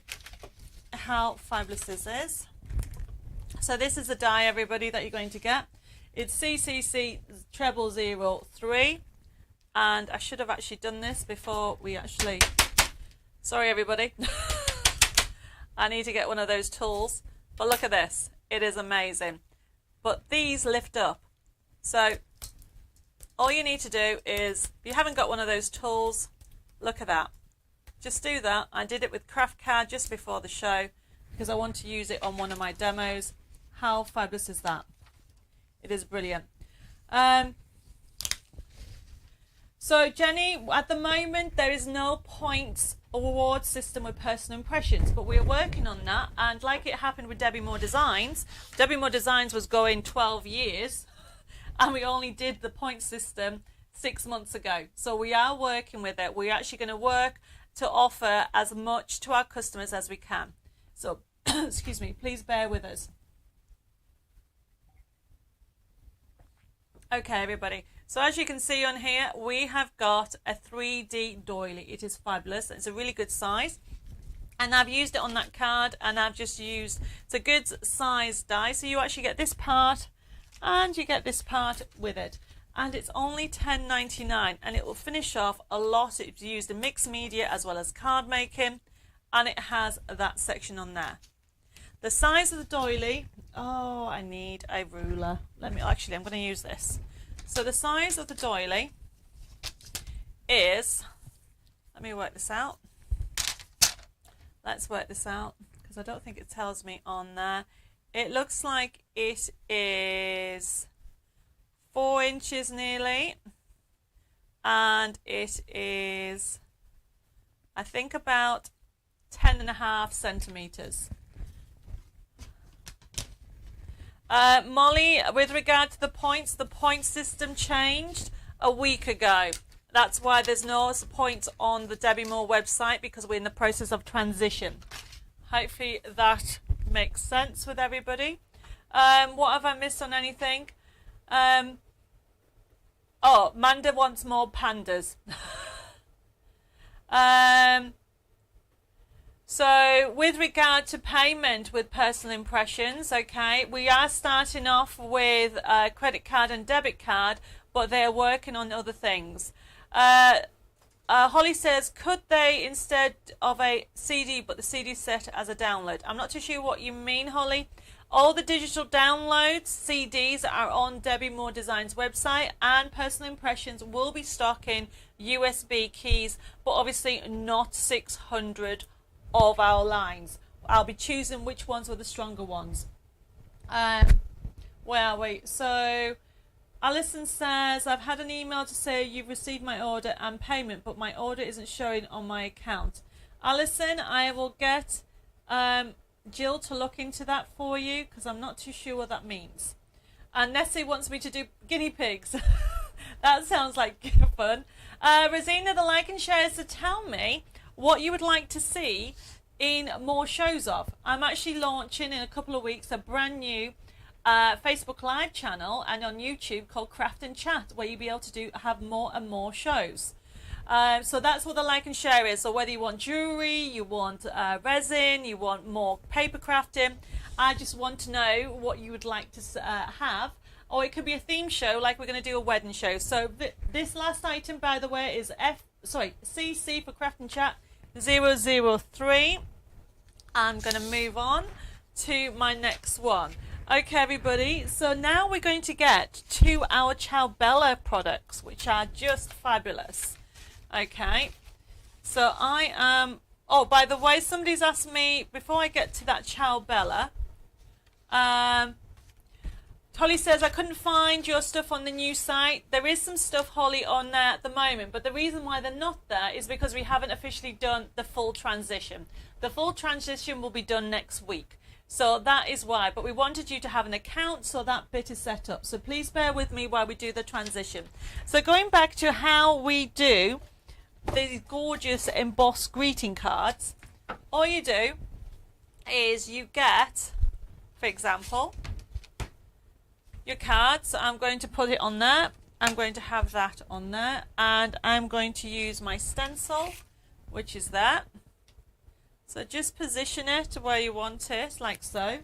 how fabulous this is. So this is the die, everybody, that you're going to get. It's CCC0003, and I should have actually done this before we actually... Sorry, everybody. I need to get one of those tools. But look at this. It is amazing. But these lift up. So all you need to do is, if you haven't got one of those tools, look at that. Just do that. I did it with Craft Card just before the show because I want to use it on one of my demos. How fabulous is that? It is brilliant. So Jenny, at the moment there is no points award system with personal impressions, but we're working on that. And like it happened with Debbie Moore Designs was going 12 years and we only did the point system 6 months ago. So we are working with it. We're actually going to work to offer as much to our customers as we can. So excuse me, please bear with us. Okay, everybody. So as you can see on here, we have got a 3D doily. It is fabulous. It's a really good size. And I've used it on that card, and I've just used, it's a good size die. So you actually get this part and you get this part with it. And it's only $10.99, and it will finish off a lot. It's used in mixed media as well as card making, and it has that section on there. The size of the doily, oh, I need a ruler. I'm going to use this. So the size of the doily is, let me work this out. Let's work this out because I don't think it tells me on there. It looks like it is 4 inches nearly, and it is, I think, about 10.5 centimeters. Molly, with regard to the point system changed a week ago. That's why there's no points on the Debbie Moore website, because we're in the process of transition. Hopefully that makes sense with everybody. What have I missed on anything? Oh, Manda wants more pandas. So with regard to payment with personal impressions, okay, we are starting off with credit card and debit card, but they're working on other things. Holly says, could they, instead of a CD, but the CD set as a download? I'm not too sure what you mean, Holly. All the digital downloads, CDs, are on Debbie Moore Designs website, and Personal Impressions will be stocking USB keys, but obviously not 600 of our lines. I'll be choosing which ones were the stronger ones. Where are we? So Alison says, I've had an email to say you've received my order and payment, but my order isn't showing on my account. Alison, I will get Jill to look into that for you, because I'm not too sure what that means. And Nessie wants me to do guinea pigs. That sounds like fun. Rosina, the like and share is to tell me what you would like to see in more shows of. I'm actually launching in a couple of weeks a brand new Facebook Live channel and on YouTube called Craft and Chat, where you'll be able to have more and more shows. So that's what the like and share is. So whether you want jewelry, you want resin, you want more paper crafting, I just want to know what you would like to have. Or it could be a theme show, like we're going to do a wedding show. So this last item, by the way, is CC for Craft and Chat 003. I'm going to move on to my next one. Okay, everybody. So now we're going to get to our Ciao Bella products, which are just fabulous. Okay. So I am... Oh, by the way, somebody's asked me, before I get to that Ciao Bella... Holly says, I couldn't find your stuff on the new site. There is some stuff, Holly, on there at the moment, but the reason why they're not there is because we haven't officially done the full transition. The full transition will be done next week. So that is why. But we wanted you to have an account, so that bit is set up. So please bear with me while we do the transition. So going back to how we do these gorgeous embossed greeting cards, all you do is you get, for example... your card. So I'm going to put it on there. I'm going to have that on there, and I'm going to use my stencil, which is that. So just position it where you want it, like so.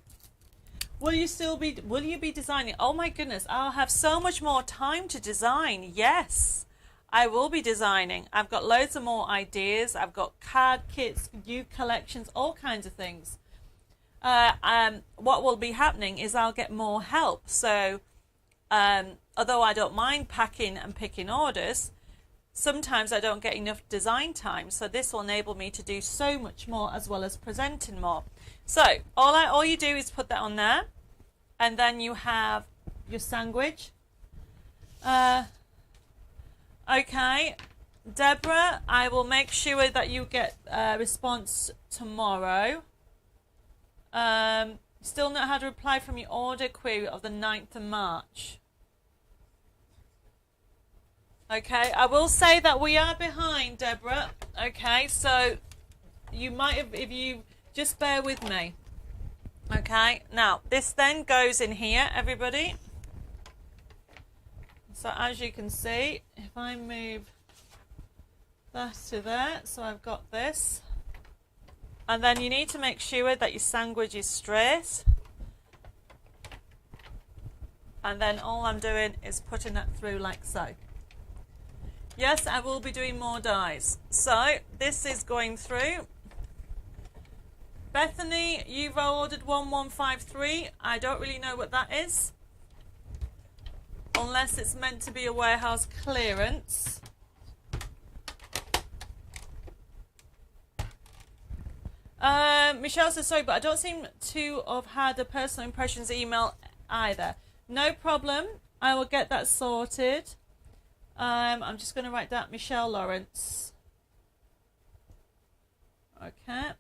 Will you be designing? Oh my goodness, I'll have so much more time to design. Yes, I will be designing. I've got loads of more ideas. I've got card kits, new collections, all kinds of things. What will be happening is I'll get more help. So although I don't mind packing and picking orders, sometimes I don't get enough design time. So this will enable me to do so much more, as well as presenting more. So all you do is put that on there, and then you have your sandwich. Okay, Deborah, I will make sure that you get a response tomorrow. Still not had a reply from your order query of the 9th of March. Okay, I will say that we are behind, Deborah. Okay, so you might have, if you just bear with me. Okay, now this then goes in here, everybody. So as you can see, if I move that to there, so I've got this. And then you need to make sure that your sandwich is straight. And then all I'm doing is putting that through like so. Yes, I will be doing more dies. So this is going through. Bethany, you've ordered 1153. I don't really know what that is, unless it's meant to be a warehouse clearance. Michelle says, sorry, but I don't seem to have had a personal impressions email either. No problem. I will get that sorted. I'm just going to write down Michelle Lawrence. Okay.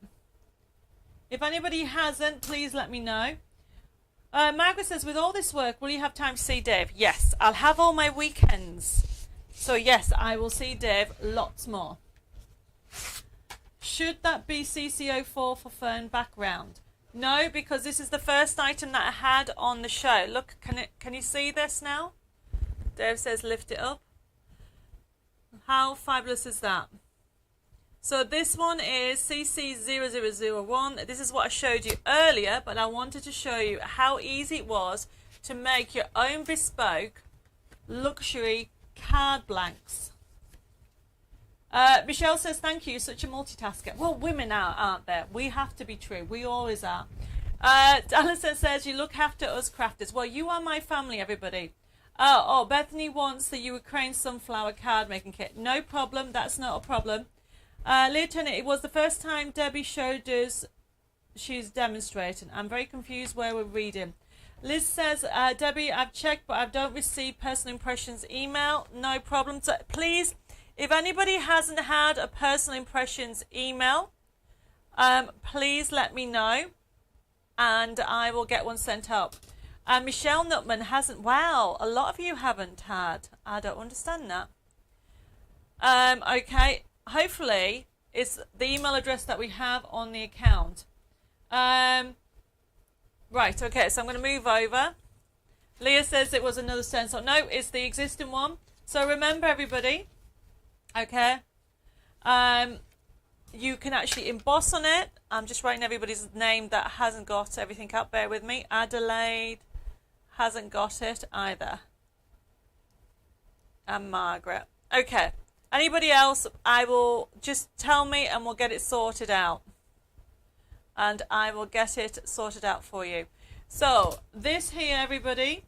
If anybody hasn't, please let me know. Margaret says, with all this work, will you have time to see Dave? Yes, I'll have all my weekends. So yes, I will see Dave lots more. Should that be CC04 for fern background? No, because this is the first item that I had on the show. Look, can you see this now? Dave says lift it up. How fabulous is that? So this one is CC0001. This is what I showed you earlier, but I wanted to show you how easy it was to make your own bespoke luxury card blanks. Michelle says, thank you, such a multitasker. Well, women are, aren't there? We have to be true. We always are. Alison says, you look after us crafters. Well, you are my family, everybody. Oh, Bethany wants the Ukraine sunflower card making kit. No problem. That's not a problem. Leah Turner, it was the first time Debbie showed us she's demonstrating. I'm very confused where we're reading. Liz says, Debbie, I've checked, but I don't receive personal impressions email. No problem. So please, if anybody hasn't had a personal impressions email, please let me know, and I will get one sent out. And Michelle Nutman hasn't. Wow, a lot of you haven't had. I don't understand that. Okay, hopefully it's the email address that we have on the account. Right, okay, so I'm going to move over. Leah says it was another stencil. No, it's the existing one. So remember, everybody, okay, you can actually emboss on it. I'm just writing everybody's name that hasn't got everything up. Bear with me. Adelaide hasn't got it either. And Margaret. Okay. Anybody else, I will just tell me and we'll get it sorted out. And I will get it sorted out for you. So this here, everybody,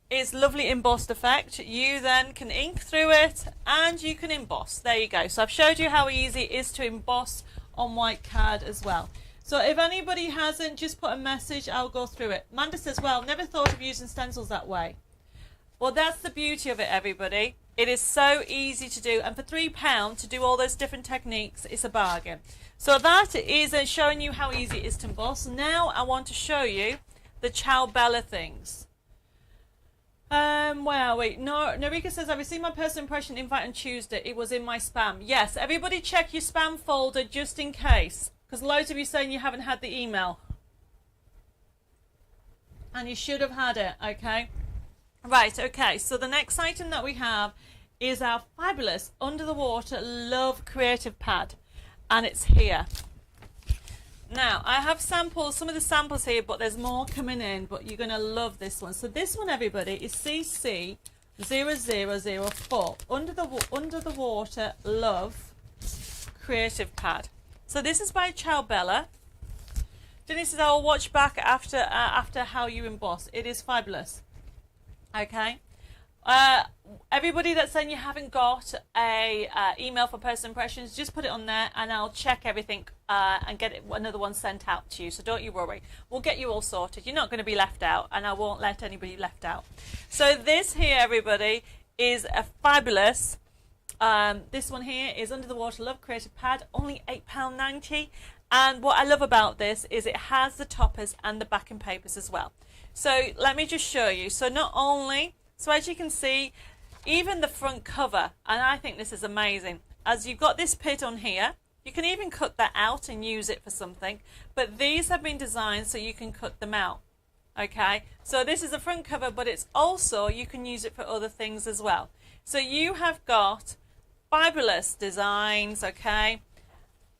is lovely embossed effect. You then can ink through it and you can emboss. There you go. So I've showed you how easy it is to emboss on white card as well. So if anybody hasn't, just put a message, I'll go through it. Amanda says, well, never thought of using stencils that way. Well, that's the beauty of it, everybody. It is so easy to do, and for £3 to do all those different techniques, it's a bargain. So that is showing you how easy it is to emboss. Now I want to show you the Ciao Bella things. Where are we? No, Narika says, I've received my personal impression invite on Tuesday. It was in my spam. Yes, everybody check your spam folder just in case, because loads of you saying you haven't had the email. And you should have had it, okay? Right, okay, so the next item that we have is our fabulous Under the Water Love Creative Pad, and it's here. Now, I have samples, some of the samples here, but there's more coming in, but you're going to love this one. So this one, everybody, is CC0004, Under the Water Love Creative Pad. So this is by Ciao Bella. Denise says, I'll watch back after how you emboss. It is fabulous. Okay, everybody that's saying you haven't got a email for personal impressions, just put it on there and I'll check everything and get another one sent out to you. So don't you worry, we'll get you all sorted. You're not going to be left out, and I won't let anybody left out. So this here, everybody, is a fabulous. This one here is Under the Water Love Creative Pad, only £8.90. And what I love about this is it has the toppers and the backing papers as well. So let me just show you. So not only, so as you can see, even the front cover, and I think this is amazing, as you've got this pit on here, you can even cut that out and use it for something, but these have been designed so you can cut them out. Okay, so this is the front cover, but it's also, you can use it for other things as well. So you have got fabulous designs, okay,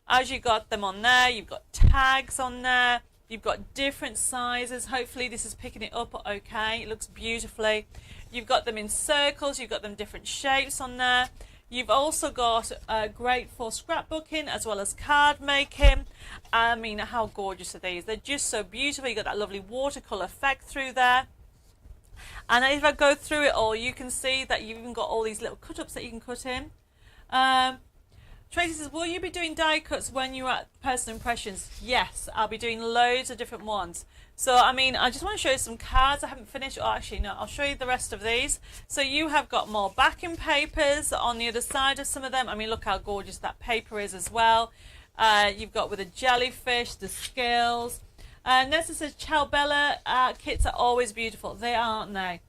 as you got them on there. You've got tags on there. You've got different sizes. Hopefully this is picking it up okay. It looks beautifully. You've got them in circles. You've got them different shapes on there. You've also got great for scrapbooking as well as card making. I mean, how gorgeous are these? They're just so beautiful. You've got that lovely watercolour effect through there. And if I go through it all, you can see that you've even got all these little cut-ups that you can cut in. Tracy says, will you be doing die cuts when you're at Personal Impressions? Yes, I'll be doing loads of different ones. So, I mean, I just want to show you some cards I haven't finished. Oh, actually, no, I'll show you the rest of these. So you have got more backing papers on the other side of some of them. I mean, look how gorgeous that paper is as well. You've got with a jellyfish, the scales. Nessa says, Ciao Bella kits are always beautiful. They are, aren't they?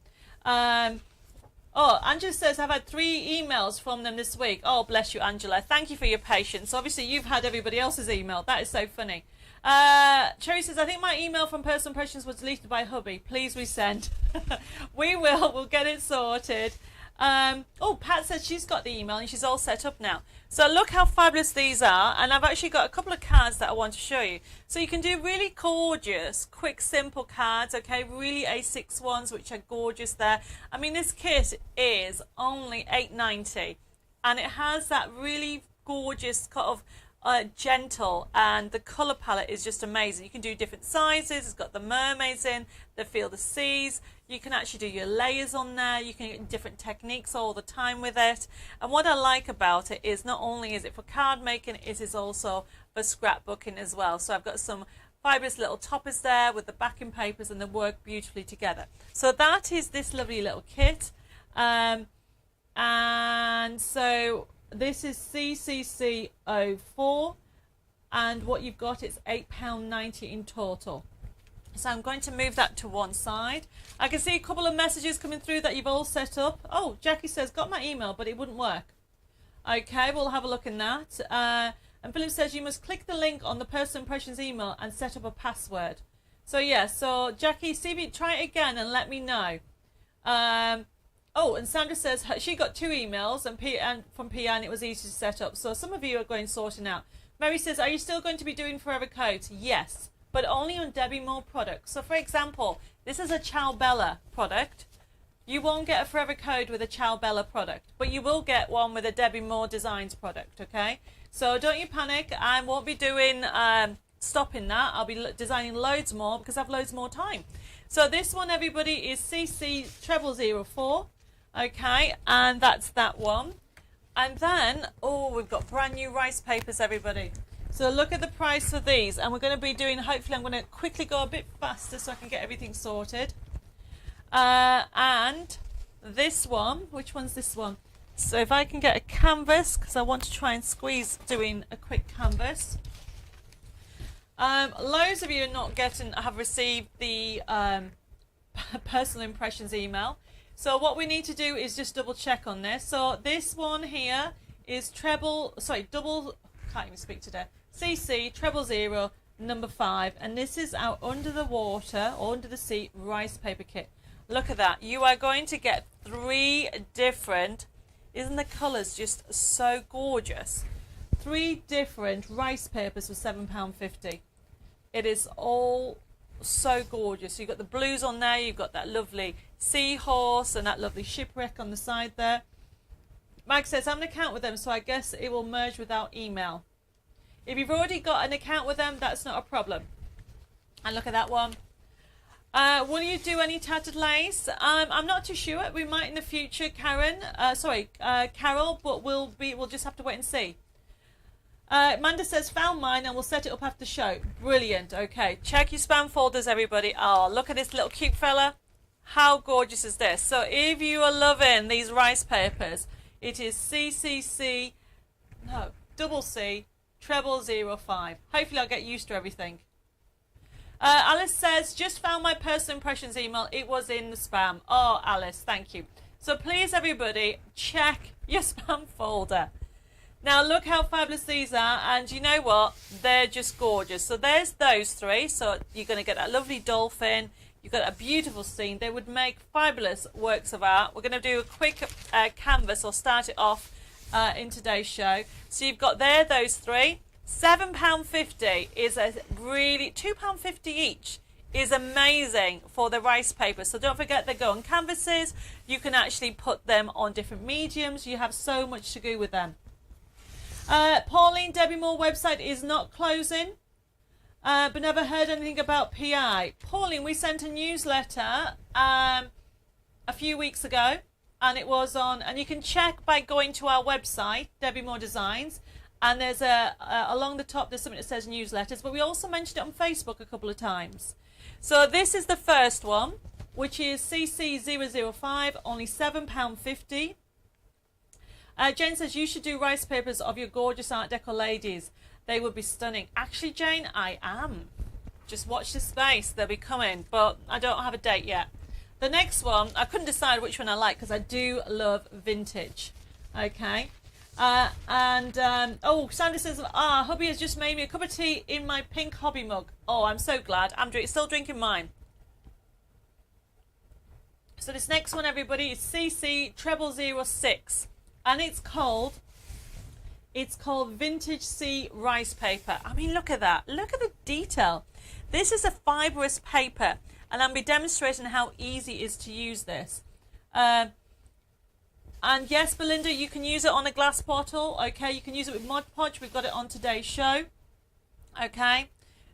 Oh, Angela says, I've had 3 emails from them this week. Oh, bless you, Angela. Thank you for your patience. Obviously, you've had everybody else's email. That is so funny. Cherry says, I think my email from Personal Impressions was deleted by hubby. Please resend. We will. We'll get it sorted. Oh, Pat says she's got the email and she's all set up now. So look how fabulous these are. And I've actually got a couple of cards that I want to show you. So you can do really gorgeous, quick, simple cards, okay? Really A6 ones, which are gorgeous there. I mean, this kit is only $8.90. And it has that really gorgeous kind of gentle, and the colour palette is just amazing. You can do different sizes. It's got the mermaids in, the feel the seas. You can actually do your layers on there. You can get different techniques all the time with it. And what I like about it is not only is it for card making, it is also for scrapbooking as well. So I've got some fabulous little toppers there with the backing papers, and they work beautifully together. So that is this lovely little kit. And so this is CCC04, and what you've got is £8.90 in total. So I'm going to move that to one side. I can see a couple of messages coming through that you've all set up. Oh, Jackie says, got my email, but it wouldn't work. Okay, we'll have a look in that. And Philip says, you must click the link on the personal impressions email and set up a password. So, yeah, so Jackie, see if you try it again and let me know. Oh, and Sandra says she got 2 emails and from Pia, and it was easy to set up. So some of you are going sorting out. Mary says, are you still going to be doing forever codes? Yes, but only on Debbie Moore products. So, for example, this is a Ciao Bella product. You won't get a forever code with a Ciao Bella product, but you will get one with a Debbie Moore Designs product, okay? So don't you panic. I won't be doing stopping that. I'll be designing loads more because I have loads more time. So this one, everybody, is CC0004, okay? And that's that one. And then, oh, we've got brand new rice papers, everybody. So look at the price for these. And we're going to be doing, hopefully I'm going to quickly go a bit faster so I can get everything sorted. And this one, which one's this one? So if I can get a canvas, because I want to try and squeeze doing a quick canvas. Loads of you have received the personal impressions email. So what we need to do is just double check on this. So this one here is can't even speak today. CC 000 number 5, and this is our under the water or under the sea rice paper kit. Look at that. You are going to get 3 different, isn't the colours just so gorgeous? 3 different rice papers for £7.50. It is all so gorgeous. You've got the blues on there, you've got that lovely seahorse and that lovely shipwreck on the side there. Mike says, I'm an account with them, so I guess it will merge without email. If you've already got an account with them, that's not a problem. And look at that one. Will you do any tattered lace? I'm not too sure. We might in the future, Carol, but we'll just have to wait and see. Amanda says, found mine and we'll set it up after the show. Brilliant. Okay, check your spam folders, everybody. Oh, look at this little cute fella. How gorgeous is this? So if you are loving these rice papers, it is CC 0005. Hopefully I'll get used to everything. Alice says, just found my personal impressions email. It was in the spam. Oh, Alice, thank you. So please, everybody, check your spam folder. Now, look how fabulous these are. And you know what? They're just gorgeous. So there's those 3. So you're going to get that lovely dolphin. You've got a beautiful scene. They would make fabulous works of art. We're going to do a quick canvas or start it off in today's show. So you've got there those 3. £7.50 is a really £2.50 each is amazing for the rice paper. So don't forget they go on canvases. You can actually put them on different mediums. You have so much to do with them. Pauline, Debbie Moore website is not closing, but never heard anything about PI. Pauline, we sent a newsletter a few weeks ago, and it was on, and you can check by going to our website, Debbie Moore Designs. And there's along the top, there's something that says newsletters, but we also mentioned it on Facebook a couple of times. So this is the first one, which is CC005, only £7.50. Jane says, you should do rice papers of your gorgeous Art Deco ladies. They would be stunning. Actually, Jane, I am. Just watch this space. They'll be coming, but I don't have a date yet. The next one, I couldn't decide which one I like because I do love vintage. Okay. Oh, Sandra says, hubby has just made me a cup of tea in my pink hobby mug. Oh, I'm so glad. I'm still drinking mine. So this next one, everybody, is CC006, and it's called Vintage Sea Rice Paper. I mean, look at that. Look at the detail. This is a fibrous paper, and I'll be demonstrating how easy it is to use this. And yes, Belinda, you can use it on a glass bottle. Okay, you can use it with Mod Podge. We've got it on today's show. Okay,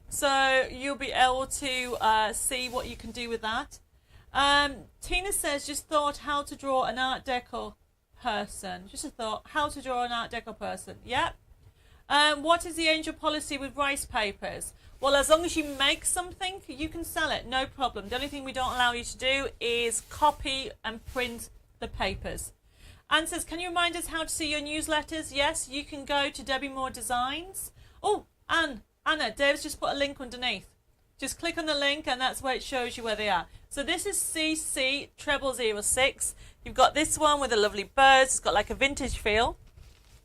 so you'll be able to see what you can do with that. Tina says, just thought how to draw an Art Deco person. Just a thought, how to draw an Art Deco person. Yep. What is the angel policy with rice papers? Well, as long as you make something, you can sell it. No problem. The only thing we don't allow you to do is copy and print the papers. Anne says, can you remind us how to see your newsletters? Yes, you can go to Debbie Moore Designs. Oh, Anna, Dave's just put a link underneath Just click on the link and that's where it shows you where they are. So this is CC 0006. You've got this one with the lovely birds. It's got like a vintage feel.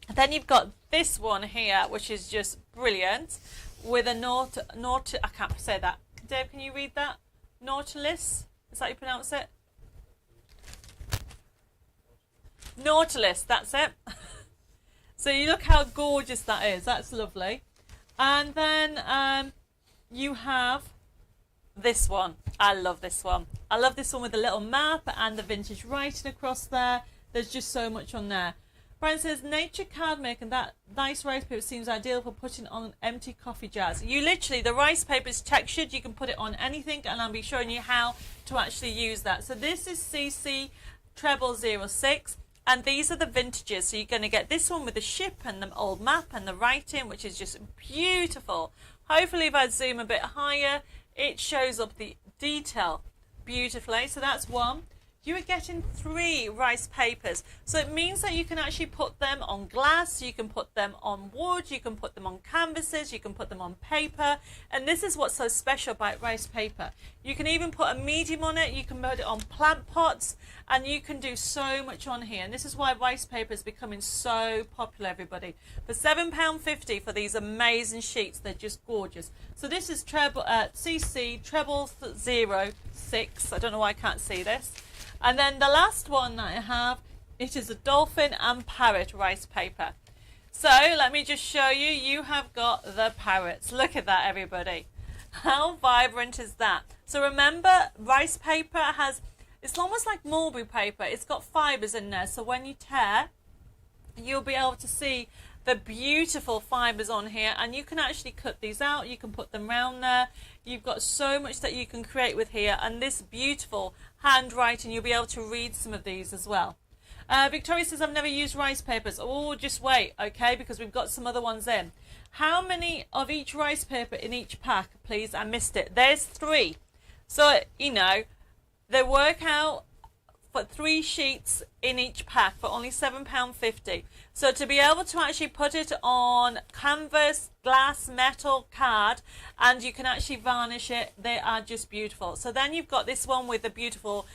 And then you've got this one here, which is just brilliant, with a I can't say that. Dave, can you read that? Nautilus? Is that how you pronounce it? Nautilus, that's it. So you look how gorgeous that is. That's lovely. And then you have this one. I love this one. I love this one with the little map and the vintage writing across there. There's just so much on there. Brian says, nature card maker, that nice rice paper seems ideal for putting on empty coffee jars. You literally, the rice paper is textured. You can put it on anything, and I'll be showing you how to actually use that. So this is CC 0006, and these are the vintages. So you're going to get this one with the ship and the old map and the writing, which is just beautiful. Hopefully, if I zoom a bit higher, it shows up the detail beautifully. So that's one. You are getting 3 rice papers. So it means that you can actually put them on glass, you can put them on wood, you can put them on canvases, you can put them on paper. And this is what's so special about rice paper. You can even put a medium on it, you can put it on plant pots, and you can do so much on here. And this is why rice paper is becoming so popular, everybody. For £7.50 for these amazing sheets, they're just gorgeous. So this is CC 0006. I don't know why I can't see this. And then the last one that I have, it is a dolphin and parrot rice paper. So let me just show you. You have got the parrots. Look at that, everybody. How vibrant is that? So remember, rice paper has, it's almost like mulberry paper. It's got fibres in there. So when you tear, you'll be able to see the beautiful fibres on here, and you can actually cut these out. You can put them around there. You've got so much that you can create with here, and this beautiful handwriting, you'll be able to read some of these as well. Victoria says, I've never used rice papers. Oh, just wait, okay, because we've got some other ones in. How many of each rice paper in each pack, please? I missed it. There's 3. So, you know, they work out for 3 sheets in each pack for only £7.50. So to be able to actually put it on canvas, glass, metal, card, and you can actually varnish it, they are just beautiful. So then you've got this one with the beautiful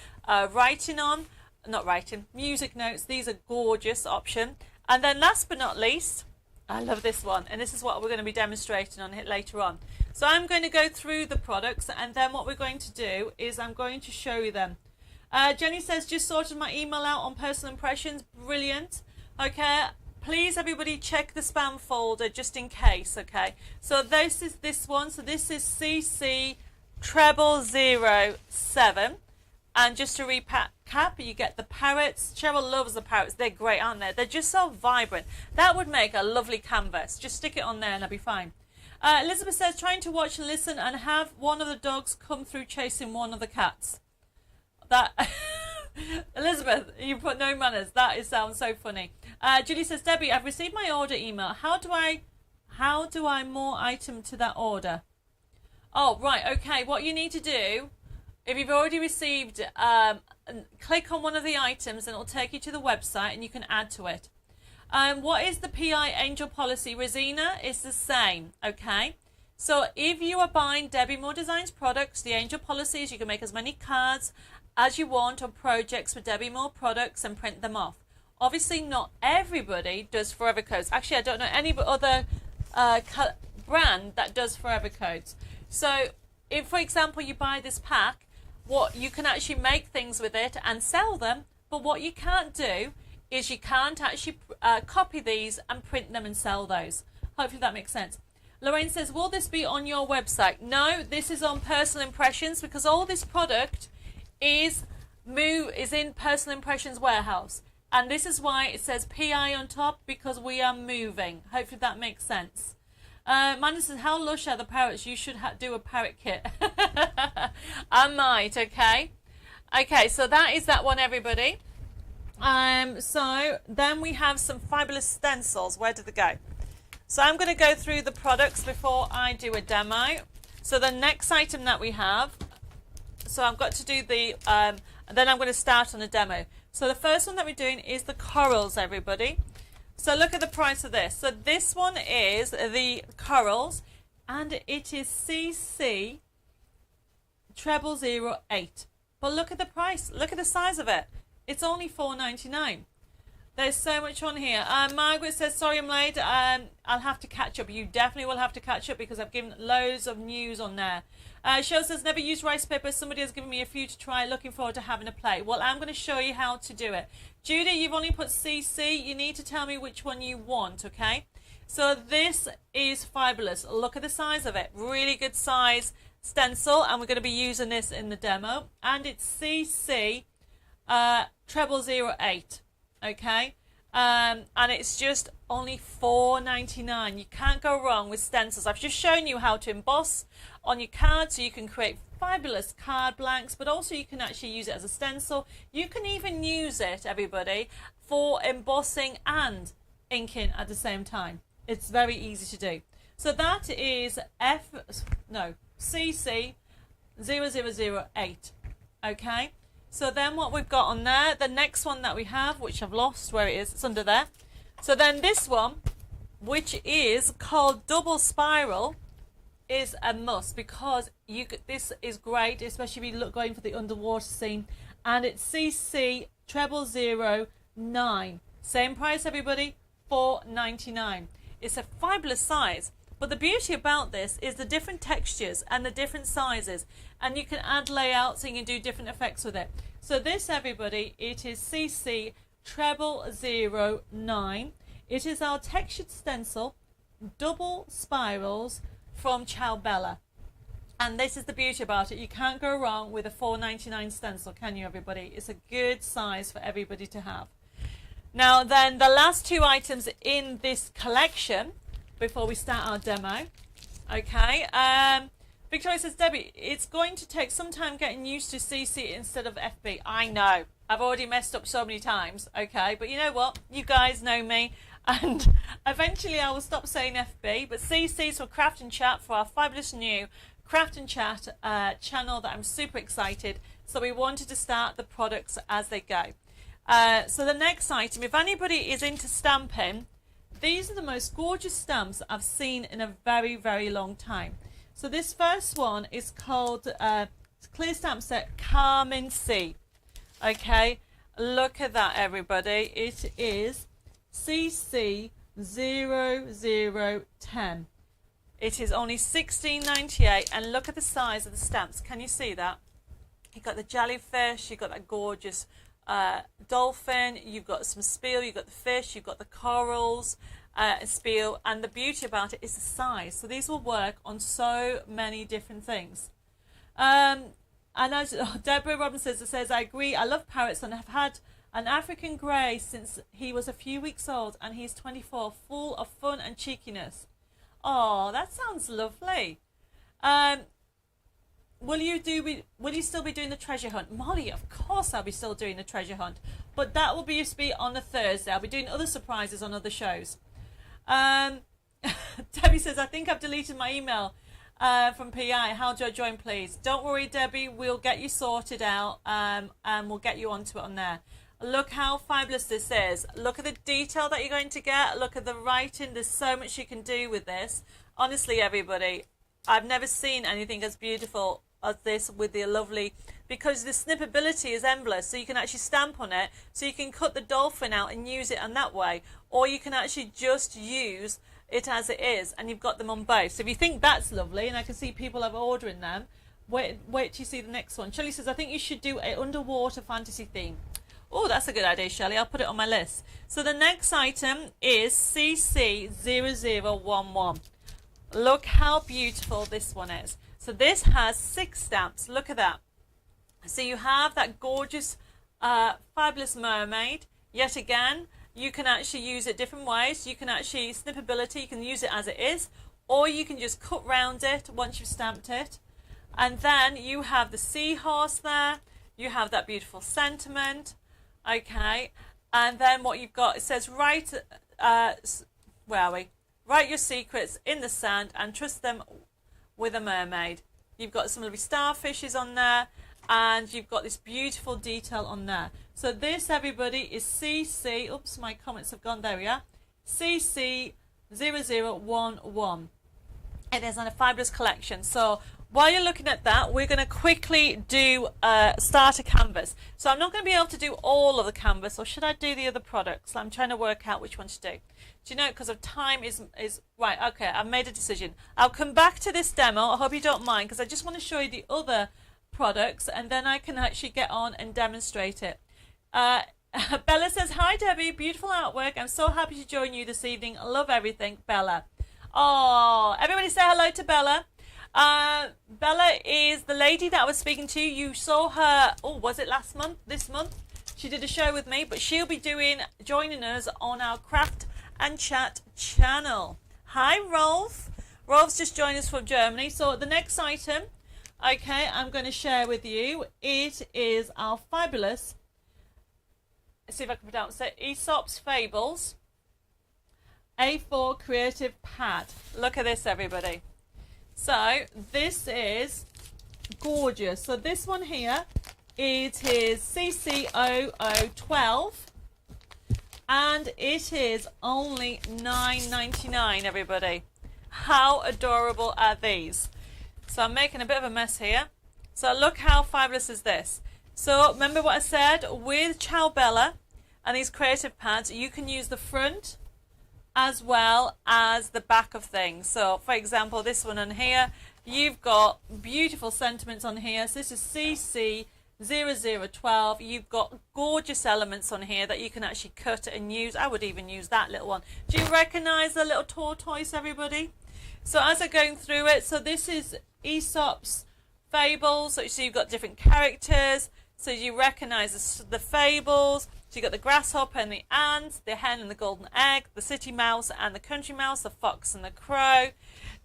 music notes. These are gorgeous option. And then last but not least, I love this one, and this is what we're going to be demonstrating on it later on. So I'm going to go through the products, and then what we're going to do is I'm going to show you them. Jenny says, just sorted my email out on personal impressions. Brilliant. Okay, please everybody check the spam folder just in case. Okay, so this is this one. So this is CC 0007. And just to recap, you get the parrots. Cheryl loves the parrots. They're great, aren't they? They're just so vibrant. That would make a lovely canvas. Just stick it on there and I'll be fine. Elizabeth says, trying to watch and listen and have one of the dogs come through chasing one of the cats. That Elizabeth, you put no manners. That sounds so funny. Julie says, Debbie, I've received my order email. How do I more item to that order? Oh, right. Okay. What you need to do, if you've already received, click on one of the items and it'll take you to the website and you can add to it. What is the PI Angel policy? Rosina, it's the same. Okay. So if you are buying Debbie Moore Designs products, the Angel policy is you can make as many cards as you want on projects with Debbie Moore products and print them off. Obviously, not everybody does Forever Codes. Actually, I don't know any other brand that does Forever Codes. So if, for example, you buy this pack, what you can actually make things with it and sell them, but what you can't do is you can't actually copy these and print them and sell those. Hopefully that makes sense. Lorraine says, will this be on your website? No, this is on Personal Impressions because all this product is in Personal Impressions warehouse. And this is why it says PI on top, because we are moving. Hopefully that makes sense. Amanda says, how lush are the parrots? You should do a parrot kit. I might, okay. Okay, so that is that one, everybody. So then we have some fabulous stencils. Where did they go? So I'm going to go through the products before I do a demo. So the next item that we have, so I've got to do the, and then I'm going to start on a demo. So the first one that we're doing is the corals, everybody. So look at the price of this. So this one is the corals, and it is CC 0008. But look at the price. Look at the size of it. It's only $4.99. There's so much on here. Margaret says, sorry I'm late. I'll have to catch up. You definitely will have to catch up because I've given loads of news on there. Cheryl says, never used rice paper. Somebody has given me a few to try. Looking forward to having a play. Well, I'm going to show you how to do it. Judy, you've only put CC. You need to tell me which one you want, okay? So this is fabulous. Look at the size of it. Really good size stencil. And we're going to be using this in the demo. And it's CC 0008. Okay, and it's just only $4.99. You can't go wrong with stencils. I've just shown you how to emboss on your card so you can create fabulous card blanks, but also you can actually use it as a stencil. You can even use it, everybody, for embossing and inking at the same time. It's very easy to do. So that is CC 0008. Okay. So then what we've got on there, the next one that we have, which I've lost where it is, it's under there. So then this one, which is called double spiral, is a must because this is great, especially if you look going for the underwater scene. And it's CC 0009. Same price, everybody, $4.99. It's a fabulous size. But the beauty about this is the different textures and the different sizes, and you can add layouts and you can do different effects with it. So this, everybody, it is CC 0009. It is our textured stencil, double spirals from Ciao Bella. And this is the beauty about it. You can't go wrong with a $4.99 stencil, can you, everybody? It's a good size for everybody to have. Now then, the last two items in this collection before we start our demo. Okay, Victoria says, Debbie, it's going to take some time getting used to CC instead of FB. I know, I've already messed up so many times, okay, but you know what, you guys know me, and eventually I will stop saying FB, but CC is for Craft and Chat, for our fabulous new Craft and Chat channel that I'm super excited, so we wanted to start the products as they go. So the next item, if anybody is into stamping, these are the most gorgeous stamps I've seen in a very, very long time. So this first one is called Clear Stamp Set Carmen C. Okay, look at that, everybody. It is CC 0010. It is only $16.98, and look at the size of the stamps. Can you see that? You've got the jellyfish, you've got that gorgeous dolphin, you've got some spiel, you've got the fish, you've got the corals, spiel, and the beauty about it is the size. So these will work on so many different things. And as Deborah Robinson says, I agree, I love parrots and have had an African grey since he was a few weeks old, and he's 24, full of fun and cheekiness. Oh, that sounds lovely. Will you still be doing the treasure hunt? Molly, of course I'll be still doing the treasure hunt. But that will be on a Thursday. I'll be doing other surprises on other shows. Debbie says, I think I've deleted my email from PI. How do I join, please? Don't worry, Debbie. We'll get you sorted out and we'll get you onto it on there. Look how fabulous this is. Look at the detail that you're going to get. Look at the writing. There's so much you can do with this. Honestly, everybody, I've never seen anything as beautiful as this with the lovely, because the snippability is endless, so you can actually stamp on it, so you can cut the dolphin out and use it in that way, or you can actually just use it as it is, and you've got them on both. So if you think that's lovely, and I can see people are ordering them, wait till you see the next one. Shelley says, I think you should do an underwater fantasy theme. Oh, that's a good idea, Shelley. I'll put it on my list. So the next item is CC0011. Look how beautiful this one is. So this has 6 stamps. Look at that. So you have that gorgeous, fabulous mermaid. Yet again, you can actually use it different ways. You can actually, snippability, you can use it as it is, or you can just cut round it once you've stamped it. And then you have the seahorse there. You have that beautiful sentiment. Okay. And then what you've got, it says, write, where are we? Write your secrets in the sand and trust them with a mermaid. You've got some lovely starfishes on there, and you've got this beautiful detail on there. So this, everybody, is CC, oops, my comments have gone, there we are, CC0011. It is on a fabulous collection. So while you're looking at that, we're going to quickly do starter canvas. So I'm not going to be able to do all of the canvas, or should I do the other products? I'm trying to work out which one to do. Do you know, because of time is right, okay, I've made a decision. I'll come back to this demo. I hope you don't mind, because I just want to show you the other products, and then I can actually get on and demonstrate it. Bella says, hi Debbie, beautiful artwork. I'm so happy to join you this evening. I love everything, Bella. Oh, everybody say hello to Bella. Bella is the lady that I was speaking to. You saw her, oh, was it last month, this month? She did a show with me, but she'll be joining us on our Craft and Chat channel. Hi Rolf. Rolf's just joined us from Germany. So the next item, okay, I'm going to share with you, it is our fabulous, let's see if I can pronounce it, Aesop's Fables A4 Creative Pad. Look at this, everybody. So this is gorgeous. So this one here, it is CC0012 and it is only $9.99, everybody. How adorable are these? So I'm making a bit of a mess here. So look how fabulous is this. So remember what I said, with Ciao Bella and these creative pads, you can use the front as well as the back of things. So for example, this one on here, you've got beautiful sentiments on here. So this is CC0012. You've got gorgeous elements on here that you can actually cut and use. I would even use that little one. Do you recognize the little tortoise, everybody? So as I'm going through it, so this is Aesop's Fables. So you've got different characters. So you recognize the fables. So you got the grasshopper and the ant, the hen and the golden egg, the city mouse and the country mouse, the fox and the crow.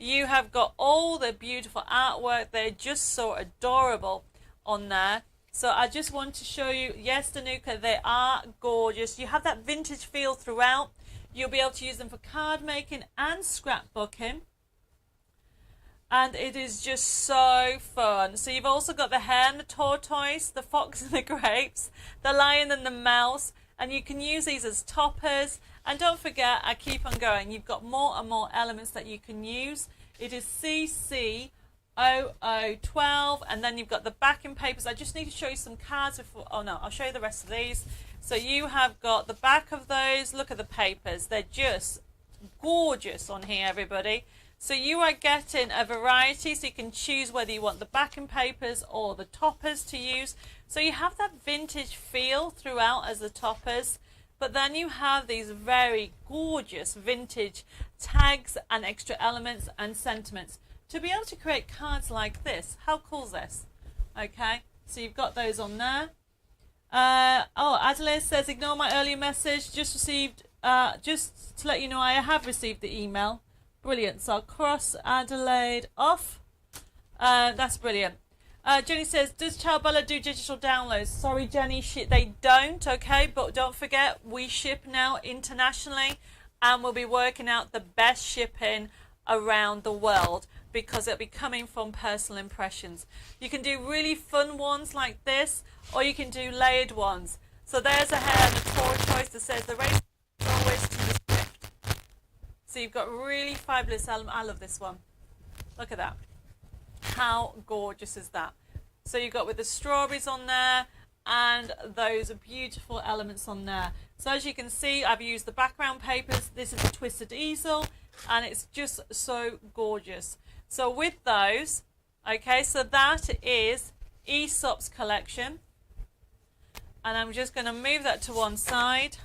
You have got all the beautiful artwork. They're just so adorable on there. So I just want to show you, yes, Danuka, they are gorgeous. You have that vintage feel throughout. You'll be able to use them for card making and scrapbooking. And it is just so fun. So you've also got the hen, the tortoise, the fox and the grapes, the lion and the mouse. And you can use these as toppers. And don't forget, I keep on going, you've got more and more elements that you can use. It is CC0012. And then you've got the backing papers. I just need to show you some cards before. Oh no, I'll show you the rest of these. So you have got the back of those. Look at the papers. They're just gorgeous on here, everybody. So you are getting a variety, so you can choose whether you want the backing papers or the toppers to use. So you have that vintage feel throughout as the toppers, but then you have these very gorgeous vintage tags and extra elements and sentiments to be able to create cards like this. How cool is this? Okay, so you've got those on there. Oh, Adelaide says, ignore my earlier message, just received, just to let you know, I have received the email. Brilliant. So I'll cross Adelaide off. That's brilliant. Jenny says, does Ciao Bella do digital downloads? Sorry, Jenny, they don't, okay? But don't forget, we ship now internationally, and we'll be working out the best shipping around the world because it'll be coming from personal impressions. You can do really fun ones like this, or you can do layered ones. So there's a hair and a tortoise that says the race is always to the script. So you've got really fabulous element. I love this one. Look at that. How gorgeous is that? So you've got with the strawberries on there and those beautiful elements on there. So as you can see, I've used the background papers. This is a twisted easel and it's just so gorgeous. So with those, okay, so that is Aesop's collection. And I'm just going to move that to one side.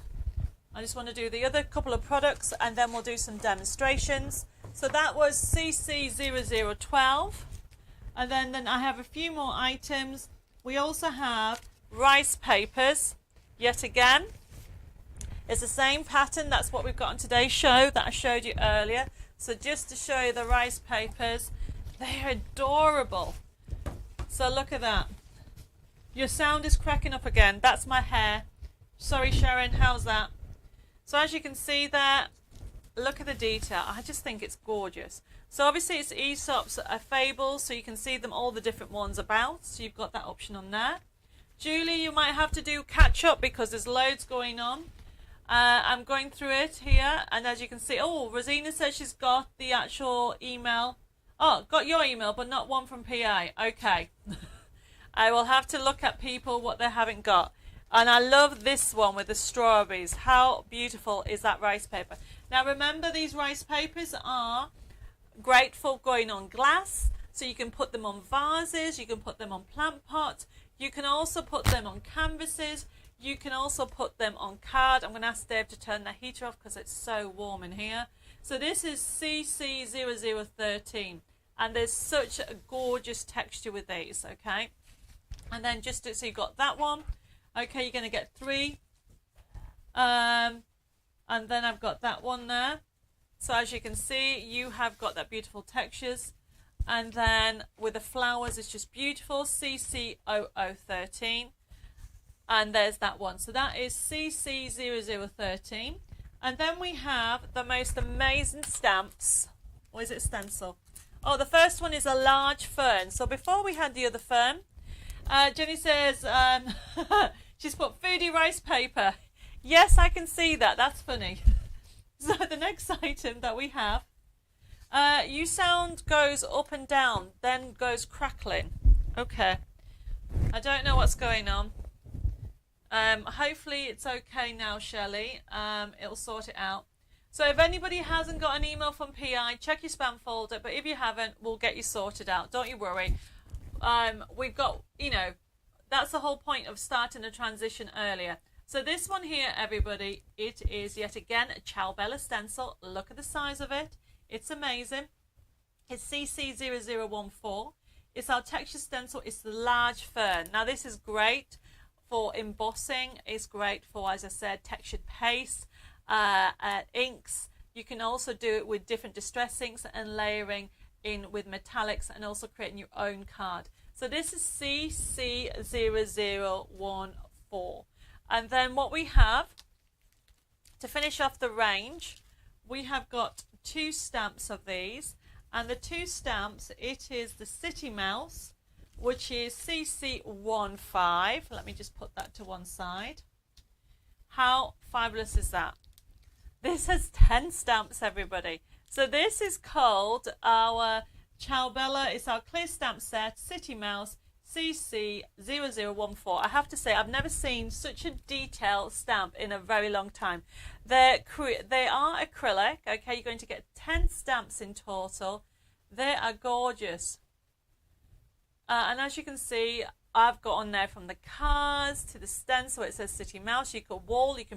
I just want to do the other couple of products and then we'll do some demonstrations. So that was CC0012. And then I have a few more items. We also have rice papers, yet again. It's the same pattern. That's what we've got on today's show that I showed you earlier. So just to show you the rice papers, they're adorable. So look at that. Your sound is cracking up again. That's my hair. Sorry, Sharon, how's that? So as you can see there, look at the detail. I just think it's gorgeous. So obviously it's Aesop's Fables, so you can see them all the different ones about. So you've got that option on there. Julie, you might have to do catch up because there's loads going on. I'm going through it here, and as you can see, oh, Rosina says she's got the actual email. Oh, got your email, but not one from PA. Okay. I will have to look at people what they haven't got. And I love this one with the strawberries. How beautiful is that rice paper? Now remember, these rice papers are great for going on glass. So you can put them on vases, you can put them on plant pots, you can also put them on canvases, you can also put them on card. I'm going to ask Dave to turn the heater off because it's so warm in here. So this is CC0013, and there's such a gorgeous texture with these, okay? And then just so you got that one, okay, you're going to get 3. And then I've got that one there. So as you can see, you have got that beautiful textures. And then with the flowers, it's just beautiful, CC0013. And there's that one. So that is CC0013. And then we have the most amazing stamps. Or is it stencil? Oh, the first one is a large fern. So before we had the other fern, Jenny says she's put foodie rice paper. Yes, I can see that. That's funny. So the next item that we have, you sound goes up and down, then goes crackling. Okay. I don't know what's going on. Hopefully it's okay now, Shelley. It'll sort it out. So if anybody hasn't got an email from PI, check your spam folder. But if you haven't, we'll get you sorted out. Don't you worry. We've got, that's the whole point of starting a transition earlier. So this one here, everybody, it is yet again a Ciao Bella stencil. Look at the size of it. It's amazing. It's CC0014. It's our texture stencil. It's the large fern. Now this is great for embossing. It's great for, as I said, textured paste, inks. You can also do it with different distress inks and layering in with metallics and also creating your own card. So this is CC0014. And then what we have, to finish off the range, we have got 2 stamps of these. And the 2 stamps, it is the City Mouse, which is CC15. Let me just put that to one side. How fabulous is that? This has 10 stamps, everybody. So this is called our Ciao Bella. It's our clear stamp set, City Mouse, CC0014. I have to say, I've never seen such a detailed stamp in a very long time. They are acrylic. Okay, you're going to get 10 stamps in total. They are gorgeous. And as you can see, I've got on there from the cards to the stencil. It says City Mouse. You can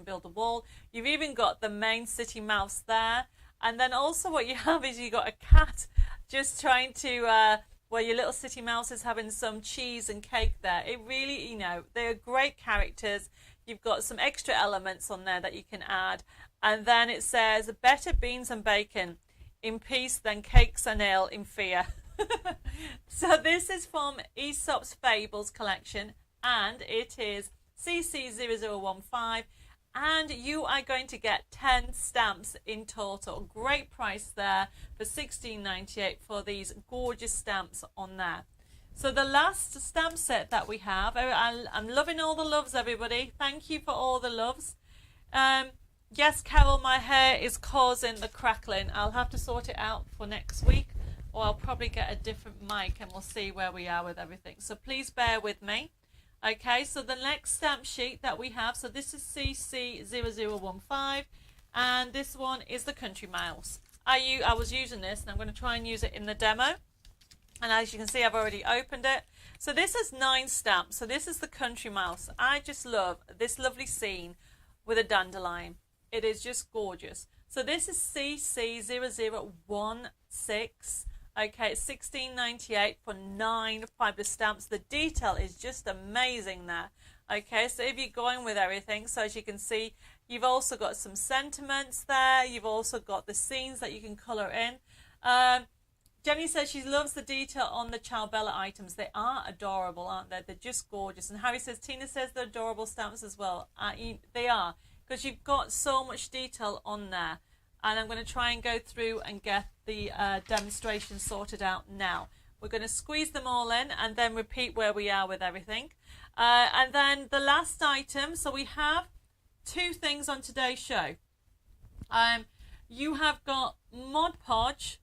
build a wall. You've even got the main City Mouse there. And then also what you have is you got a cat just trying to, where your little City Mouse is having some cheese and cake there. It really, they're great characters. You've got some extra elements on there that you can add. And then it says, better beans and bacon in peace than cakes and ale in fear. So this is from Aesop's Fables collection, and it is CC0015, and you are going to get 10 stamps in total. Great price there for $16.98 for these gorgeous stamps on there. So the last stamp set that we have, I'm loving all the loves, everybody. Thank you for all the loves. Yes, Carol, my hair is causing the crackling. I'll have to sort it out for next week, or I'll probably get a different mic and we'll see where we are with everything. So please bear with me. Okay, so the next stamp sheet that we have, so this is CC0015, and this one is the Country Mouse. I was using this, and I'm going to try and use it in the demo. And as you can see, I've already opened it. So this is 9 stamps. So this is the Country Mouse. I just love this lovely scene with a dandelion. It is just gorgeous. So this is CC0016. Okay, it's $16.98 for 9 fabulous stamps. The detail is just amazing there. Okay, so if you're going with everything, so as you can see, you've also got some sentiments there. You've also got the scenes that you can colour in. Jenny says she loves the detail on the Ciao Bella items. They are adorable, aren't they? They're just gorgeous. And Harry says, Tina says they're adorable stamps as well. They are, because you've got so much detail on there. And I'm going to try and go through and get the demonstration sorted out now. We're going to squeeze them all in and then repeat where we are with everything. And then the last item, so we have 2 things on today's show. You have got Mod Podge,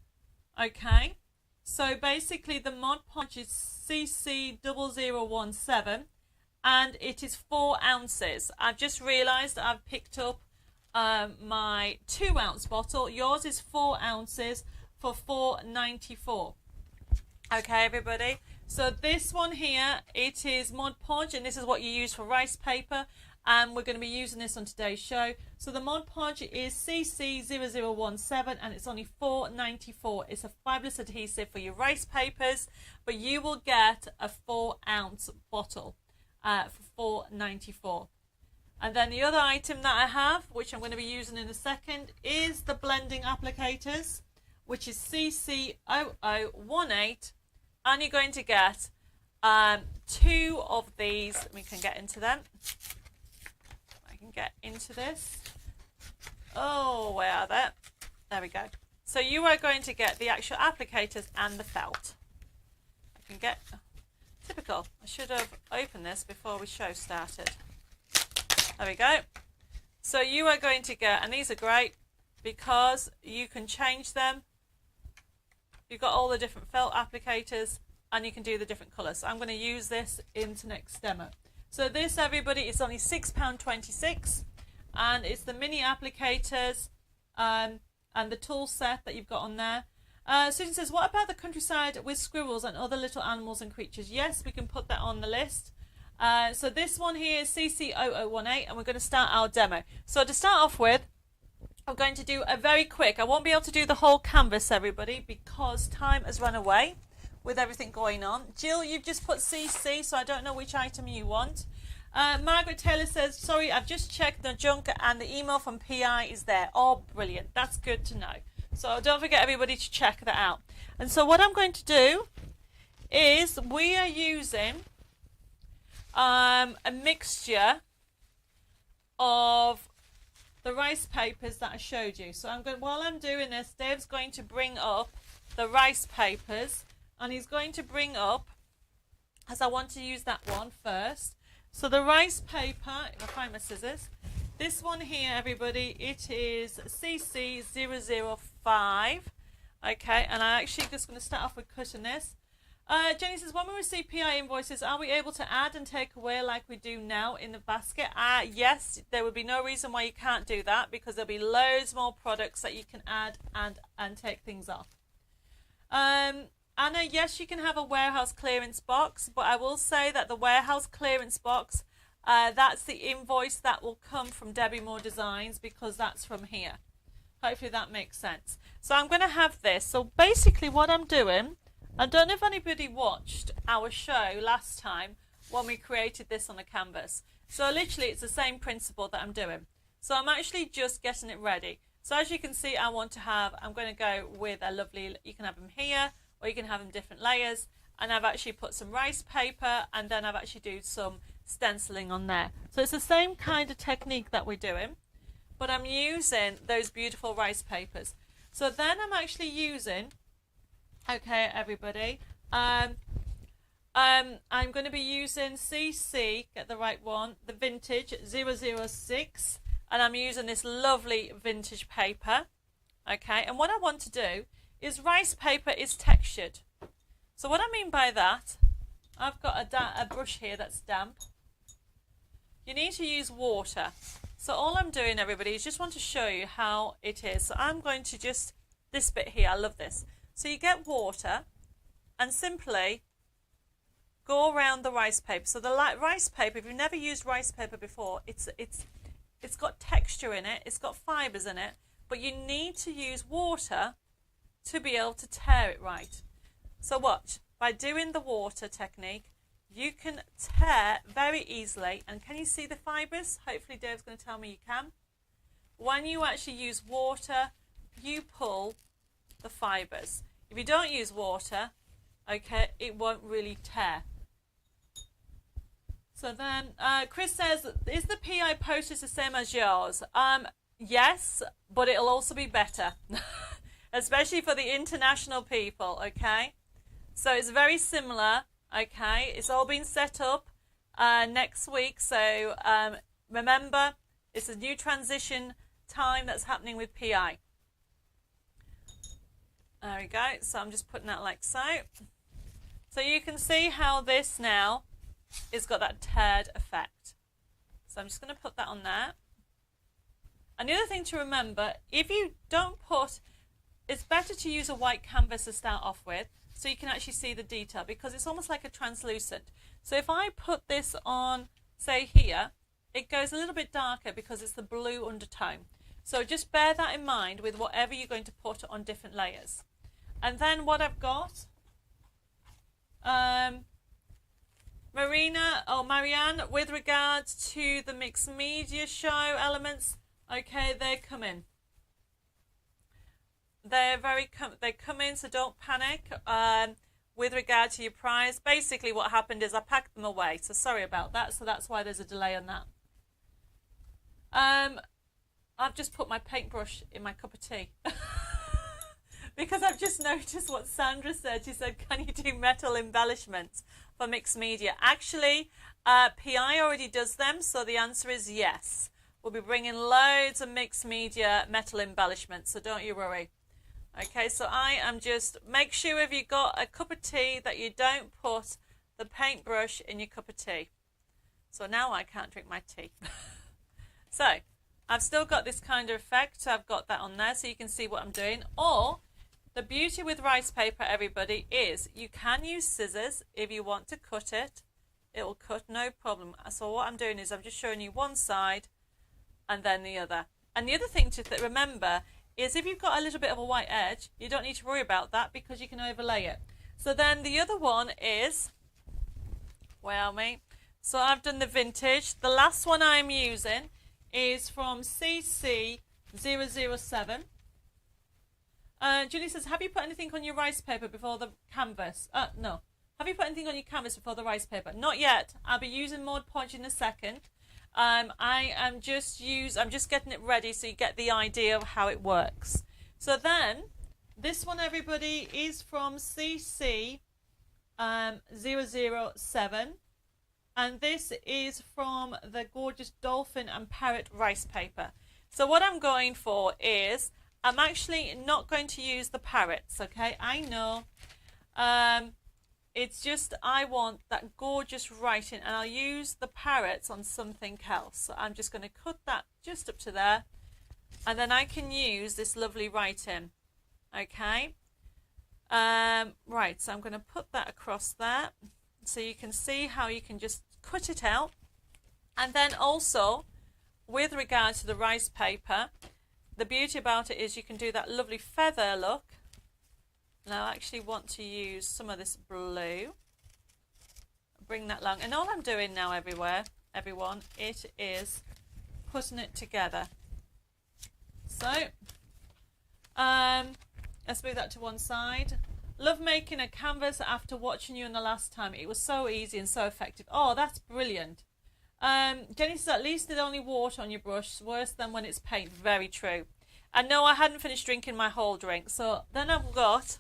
okay, So basically the Mod Podge is CC0017 and it is 4 ounces. I've just realised that I've picked up my 2 ounce bottle. Yours is 4 ounces for $4.94. Okay, everybody. So this one here, it is Mod Podge, and this is what you use for rice paper. And we're going to be using this on today's show. So the Mod Podge is CC0017 and it's only $4.94. It's a fabulous adhesive for your rice papers, but you will get a 4 ounce bottle for $4.94. And then the other item that I have, which I'm going to be using in a second, is the blending applicators, which is CC0018, and you're going to get 2 of these. We can get into them. I can get into this. Oh, where are they? There we go. So you are going to get the actual applicators and the felt. I can get, typical, I should have opened this before the show started. There we go. So you are going to get, and these are great because you can change them. You've got all the different felt applicators and you can do the different colours. So I'm going to use this into next demo. So this, everybody, is only £6.26 and it's the mini applicators and the tool set that you've got on there. Susan says, what about the countryside with squirrels and other little animals and creatures? Yes, we can put that on the list. So this one here is CC0018 and we're going to start our demo. So to start off with, I'm going to do a very quick, I won't be able to do the whole canvas, everybody, because time has run away with everything going on. Jill, you've just put CC, so I don't know which item you want. Margaret Taylor says, sorry, I've just checked the junk and the email from PI is there. Oh, brilliant. That's good to know. So don't forget, everybody, to check that out. And so what I'm going to do is we are using a mixture of the rice papers that I showed you. So I'm going, while I'm doing this, Dave's going to bring up the rice papers and he's going to bring up, as I want to use that one first. So the rice paper, if I find my scissors, this one here, everybody, it is CC005. Okay, and I'm actually just going to start off with cutting this. Jenny says, when we receive PI invoices, are we able to add and take away like we do now in the basket? Yes, there would be no reason why you can't do that because there'll be loads more products that you can add and take things off. Anna, yes, you can have a warehouse clearance box, but I will say that the warehouse clearance box, that's the invoice that will come from Debbie Moore Designs because that's from here. Hopefully that makes sense. So I'm going to have this. So basically what I'm doing, I don't know if anybody watched our show last time when we created this on the canvas. So literally it's the same principle that I'm doing. So I'm actually just getting it ready. So as you can see, I'm going to go with a lovely, you can have them here or you can have them different layers. And I've actually put some rice paper and then I've actually done some stenciling on there. So it's the same kind of technique that we're doing, but I'm using those beautiful rice papers. So then I'm actually using, okay, everybody, I'm going to be using CC, get the right one, the vintage 006, and I'm using this lovely vintage paper, okay, and what I want to do is rice paper is textured. So what I mean by that, I've got a brush here that's damp. You need to use water. So all I'm doing, everybody, is just want to show you how it is. So I'm going to just, this bit here, I love this. So you get water and simply go around the rice paper. So the rice paper, if you've never used rice paper before, it's got texture in it, it's got fibres in it, but you need to use water to be able to tear it right. So watch, by doing the water technique, you can tear very easily. And can you see the fibres? Hopefully Dave's going to tell me you can. When you actually use water, you pull the fibres. If you don't use water, okay, it won't really tear. So then, Chris says, is the PI posters the same as yours? Yes, but it'll also be better, especially for the international people, okay? So it's very similar, okay? It's all been set up next week. So remember, it's a new transition time that's happening with PI. There we go. So I'm just putting that like so. So you can see how this now has got that teared effect. So I'm just going to put that on there. And the other thing to remember, if you don't put, it's better to use a white canvas to start off with so you can actually see the detail, because it's almost like a translucent. So if I put this on, say here, it goes a little bit darker because it's the blue undertone. So just bear that in mind with whatever you're going to put on different layers. And then what I've got, Marianne, with regards to the mixed media show elements, okay, they come in. They come in, so don't panic. With regard to your prize, basically what happened is I packed them away, so sorry about that. So that's why there's a delay on that. I've just put my paintbrush in my cup of tea because I've just noticed what Sandra said. She said, can you do metal embellishments for mixed media? Actually, PI already does them, so the answer is yes. We'll be bringing loads of mixed media metal embellishments, so don't you worry. Okay, so I am just, make sure if you've got a cup of tea that you don't put the paintbrush in your cup of tea. So now I can't drink my tea. So I've still got this kind of effect. So I've got that on there so you can see what I'm doing. Or the beauty with rice paper, everybody, is you can use scissors if you want to cut it. It will cut, no problem. So what I'm doing is I'm just showing you one side and then the other. And the other thing to remember is if you've got a little bit of a white edge, you don't need to worry about that because you can overlay it. So then the other one is, well, so I've done the vintage. The last one I'm using is from CC007. Julie says, have you put anything on your rice paper before the canvas? No. Have you put anything on your canvas before the rice paper? Not yet. I'll be using Mod Podge in a second. I'm just getting it ready so you get the idea of how it works. So then, this one, everybody, is from CC007. And this is from the gorgeous Dolphin and Parrot rice paper. So what I'm going for is, I'm actually not going to use the parrots, okay? I know. It's just I want that gorgeous writing, and I'll use the parrots on something else. So I'm just going to cut that just up to there, and then I can use this lovely writing, okay? Right, so I'm going to put that across there so you can see how you can just cut it out. And then also, with regard to the rice paper, the beauty about it is you can do that lovely feather look. And I actually want to use some of this blue. Bring that along. And all I'm doing now everyone, it is putting it together. So, let's move that to one side. Love making a canvas after watching you in the last time. It was so easy and so effective. Oh, that's brilliant. Jenny says, at least there's only water on your brush. Worse than when it's paint. Very true. And no, I hadn't finished drinking my whole drink. So then I've got,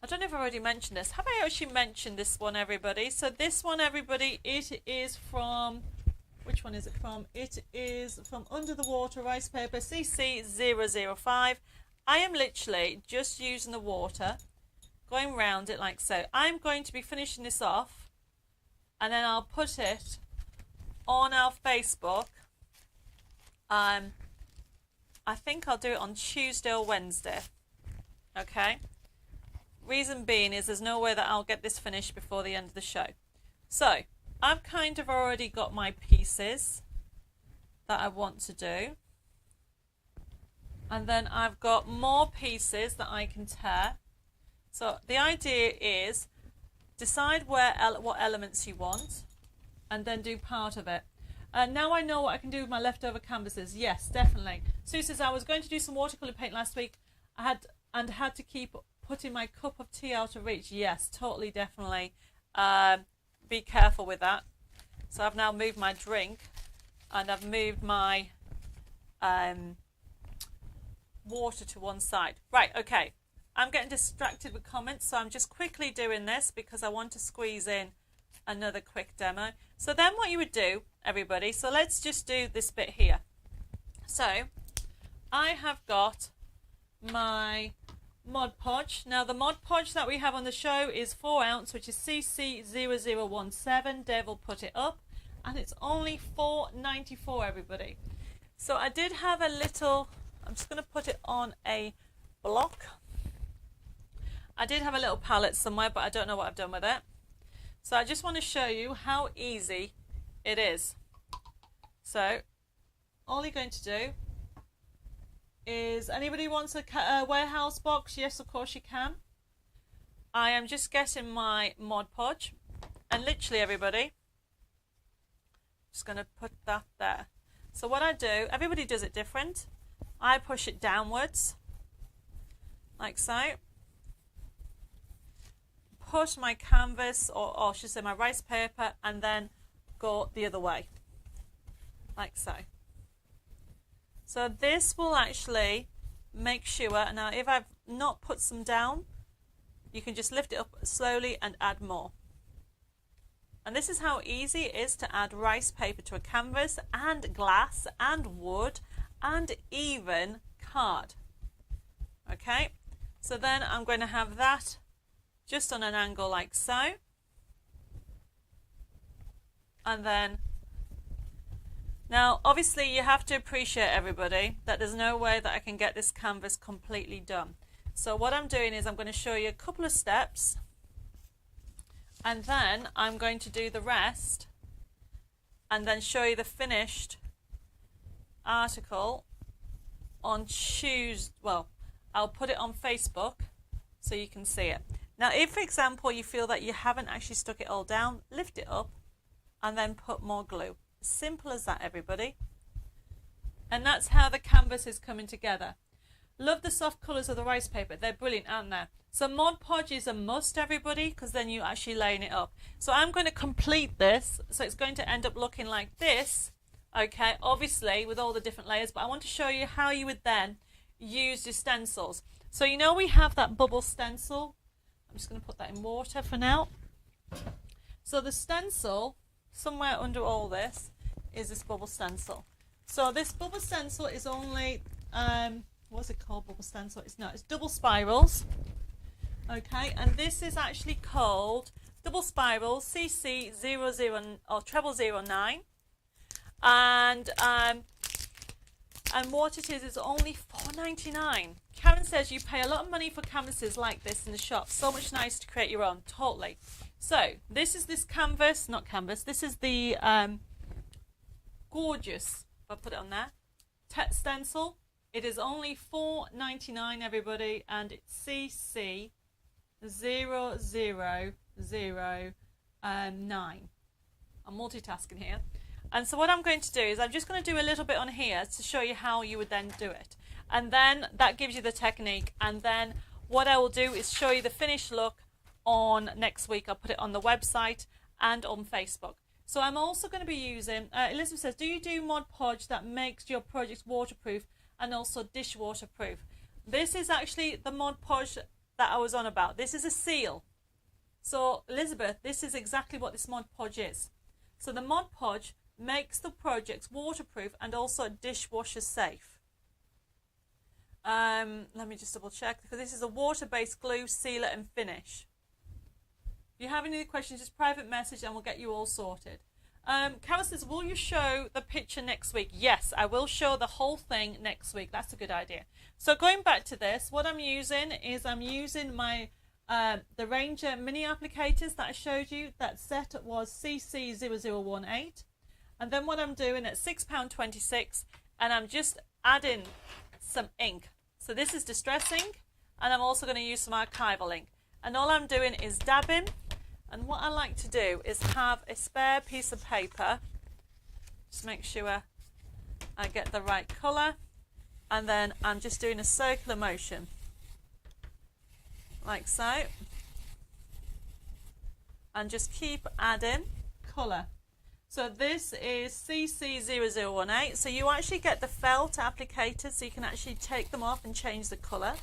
I don't know if I've already mentioned this. Have I actually mentioned this one, everybody? So this one, everybody, it is from, which one is it from? It is from Under the Water Rice Paper, CC005. I am literally just using the water, going round it like so. I'm going to be finishing this off, and then I'll put it on our Facebook. I think I'll do it on Tuesday or Wednesday. Okay? Reason being is there's no way that I'll get this finished before the end of the show. So, I've kind of already got my pieces that I want to do. And then I've got more pieces that I can tear. So, the idea is decide what elements you want and then do part of it. Now I know what I can do with my leftover canvases. Yes, definitely. Sue says, I was going to do some watercolour paint last week. I had to keep putting my cup of tea out of reach. Yes, totally, definitely. Be careful with that. So I've now moved my drink and I've moved my water to one side. Right, okay. I'm getting distracted with comments, so I'm just quickly doing this because I want to squeeze in another quick demo. So then what you would do, everybody, so let's just do this bit here. So I have got my Mod Podge. Now the Mod Podge that we have on the show is 4 ounce, which is CC0017. Dave will put it up, and it's only $4.94, everybody. So I did have a little, I'm just going to put it on a block. I did have a little palette somewhere, but I don't know what I've done with it. So I just want to show you how easy it is. So all you're going to do is, anybody wants a warehouse box? Yes, of course you can. I am just getting my Mod Podge, and literally everybody, just going to put that there. So what I do, everybody does it different. I push it downwards, like so. Push my canvas, or I should say my rice paper, and then go the other way, like so. So this will actually make sure, now if I've not put some down, you can just lift it up slowly and add more. And this is how easy it is to add rice paper to a canvas, and glass, and wood, and even card. Okay, so then I'm going to have that just on an angle like so. And then, now obviously you have to appreciate, everybody, that there's no way that I can get this canvas completely done. So what I'm doing is I'm going to show you a couple of steps, and then I'm going to do the rest and then show you the finished article on Tuesday. Well, I'll put it on Facebook so you can see it. Now if, for example, you feel that you haven't actually stuck it all down, lift it up and then put more glue. Simple as that, everybody. And that's how the canvas is coming together. Love the soft colours of the rice paper. They're brilliant, aren't they? So Mod Podge is a must, everybody, because then you're actually laying it up. So I'm going to complete this. So it's going to end up looking like this. Okay, obviously with all the different layers, but I want to show you how you would then use your stencils. So you know we have that bubble stencil. I'm just going to put that in water for now. So the stencil, somewhere under all this, is this bubble stencil. So this bubble stencil is only, what's it called, bubble stencil? It's double spirals. Okay, and this is actually called double spiral CC00 or 0009. And what it is only $4.99. Karen says you pay a lot of money for canvases like this in the shop. So much nicer to create your own. Totally. So this is this canvas, not canvas. This is the gorgeous, if I put it on there, stencil. It is only $4.99, everybody, and it's CC0009. I'm multitasking here. And so what I'm going to do is I'm just going to do a little bit on here to show you how you would then do it. And then that gives you the technique. And then what I will do is show you the finished look on next week. I'll put it on the website and on Facebook. So I'm also going to be using, Elizabeth says, do you do Mod Podge that makes your projects waterproof and also dishwater proof? This is actually the Mod Podge that I was on about. This is a seal. So Elizabeth, this is exactly what this Mod Podge is. So the Mod Podge makes the projects waterproof and also dishwasher safe. Let me just double check, because this is a water-based glue, sealer and finish. If you have any questions, just private message and we'll get you all sorted. Carol says, will you show the picture next week? Yes, I will show the whole thing next week. That's a good idea. So going back to this, what I'm using is I'm using my the Ranger mini applicators that I showed you. That set was CC0018. And then what I'm doing at £6.26, and I'm just adding some ink. So this is distress ink, and I'm also going to use some archival ink. And all I'm doing is dabbing. And what I like to do is have a spare piece of paper. Just make sure I get the right colour. And then I'm just doing a circular motion, like so. And just keep adding colour. So this is CC0018. So you actually get the felt applicators, so you can actually take them off and change the colour.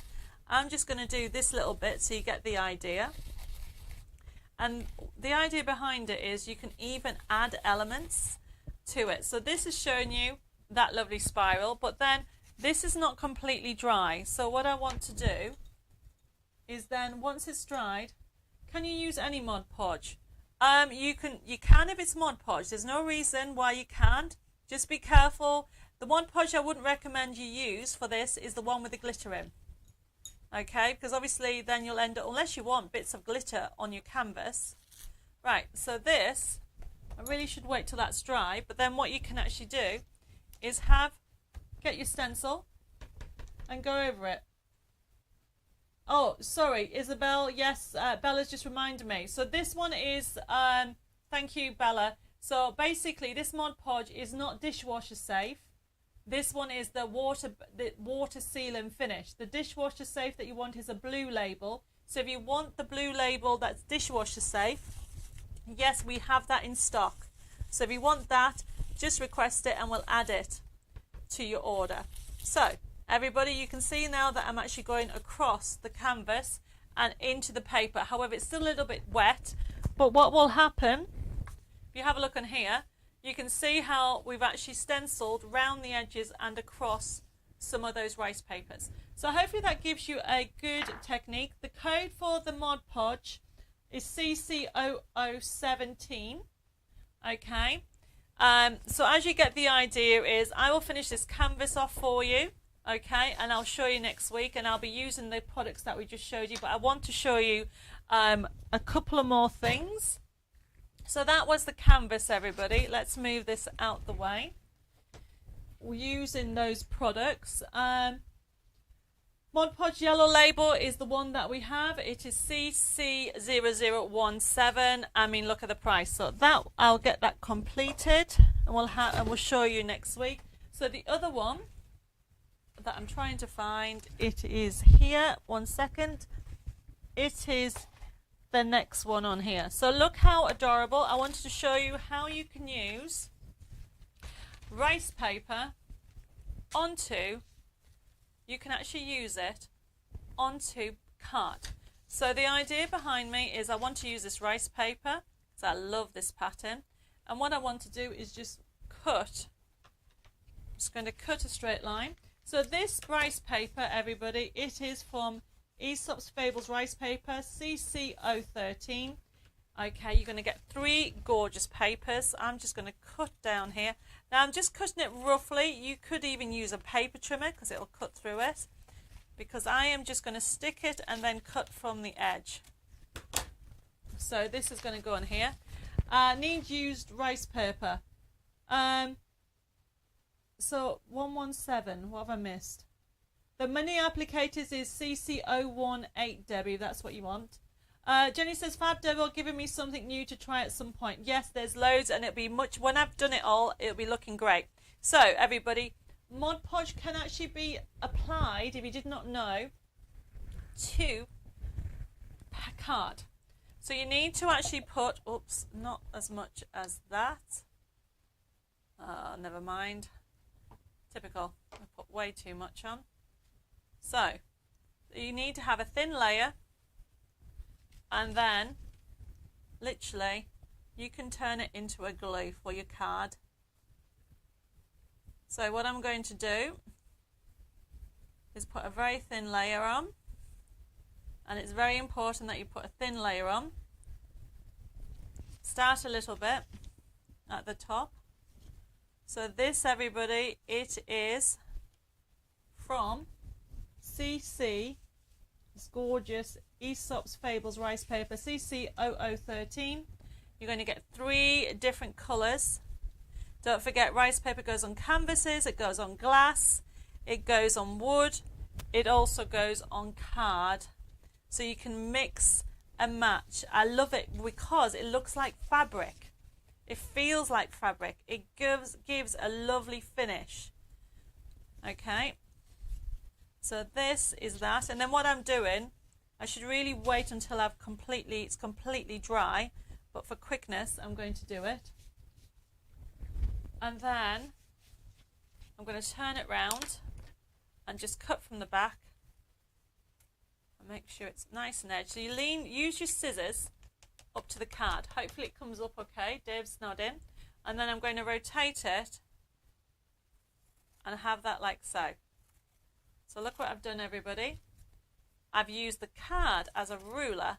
I'm just going to do this little bit so you get the idea. And the idea behind it is you can even add elements to it. So this is showing you that lovely spiral, but then this is not completely dry. So what I want to do is then once it's dried, can you use any Mod Podge? You can if it's Mod Podge. There's no reason why you can't. Just be careful. The Mod Podge I wouldn't recommend you use for this is the one with the glitter in. Okay, because obviously then you'll end up, unless you want bits of glitter on your canvas. Right, so this, I really should wait till that's dry, but then what you can actually do is get your stencil and go over it. Oh, sorry, Isabel. Yes, Bella's just reminded me. So this one is, thank you, Bella. So basically, this Mod Podge is not dishwasher safe. This one is the water seal and finish. The dishwasher safe that you want is a blue label. So if you want the blue label that's dishwasher safe, yes, we have that in stock. So if you want that, just request it and we'll add it to your order. So everybody, you can see now that I'm actually going across the canvas and into the paper. However, it's still a little bit wet, but what will happen, if you have a look on here, you can see how we've actually stenciled round the edges and across some of those rice papers. So hopefully that gives you a good technique. The code for the Mod Podge is CC0017. Okay. So as you get the idea is I will finish this canvas off for you. Okay, and I'll show you next week, and I'll be using the products that we just showed you, but I want to show you a couple of more things. So that was the canvas, everybody. Let's move this out the way. We're using those products. Mod Podge yellow label is the one that we have. It is CC0017. I mean, look at the price. So that I'll get that completed, and we'll show you next week. So the other one that I'm trying to find, it is here. One second. It is the next one on here. So look how adorable. I wanted to show you how you can use rice paper you can actually use it onto card. So the idea behind me is I want to use this rice paper because I love this pattern, and what I want to do is just cut. I'm just going to cut a straight line. So this rice paper, everybody, it is from Aesop's Fables rice paper, CC013. Okay, you're going to get 3 gorgeous papers. I'm just going to cut down here. Now I'm just cutting it roughly. You could even use a paper trimmer because it'll cut through it. Because I am just going to stick it and then cut from the edge. So this is going to go on here. Need used rice paper. So 117, what have I missed? The mini applicators is CC018, Debbie, that's what you want. Jenny says, Fab Devil giving me something new to try at some point. Yes, there's loads, and it'll be when I've done it all, it'll be looking great. So everybody, Mod Podge can actually be applied, if you did not know, to card. So you need to actually put, oops, not as much as that. Never mind. Typical. I put way too much on. So you need to have a thin layer, and then literally you can turn it into a glue for your card. So what I'm going to do is put a very thin layer on, and it's very important that you put a thin layer on. Start a little bit at the top. So this, everybody, it is from CC, this gorgeous Aesop's Fables rice paper, CC0013. You're going to get 3 different colours. Don't forget, rice paper goes on canvases, it goes on glass, it goes on wood, it also goes on card. So you can mix and match. I love it because it looks like fabric. It feels like fabric. It gives a lovely finish. Okay. So this is that. And then what I'm doing, I should really wait until it's completely dry. But for quickness, I'm going to do it. And then I'm going to turn it round and just cut from the back. And make sure it's nice and edged. So you use your scissors up to the card. Hopefully it comes up okay. Dave's nodding. And then I'm going to rotate it and have that like so. So look what I've done, everybody. I've used the card as a ruler,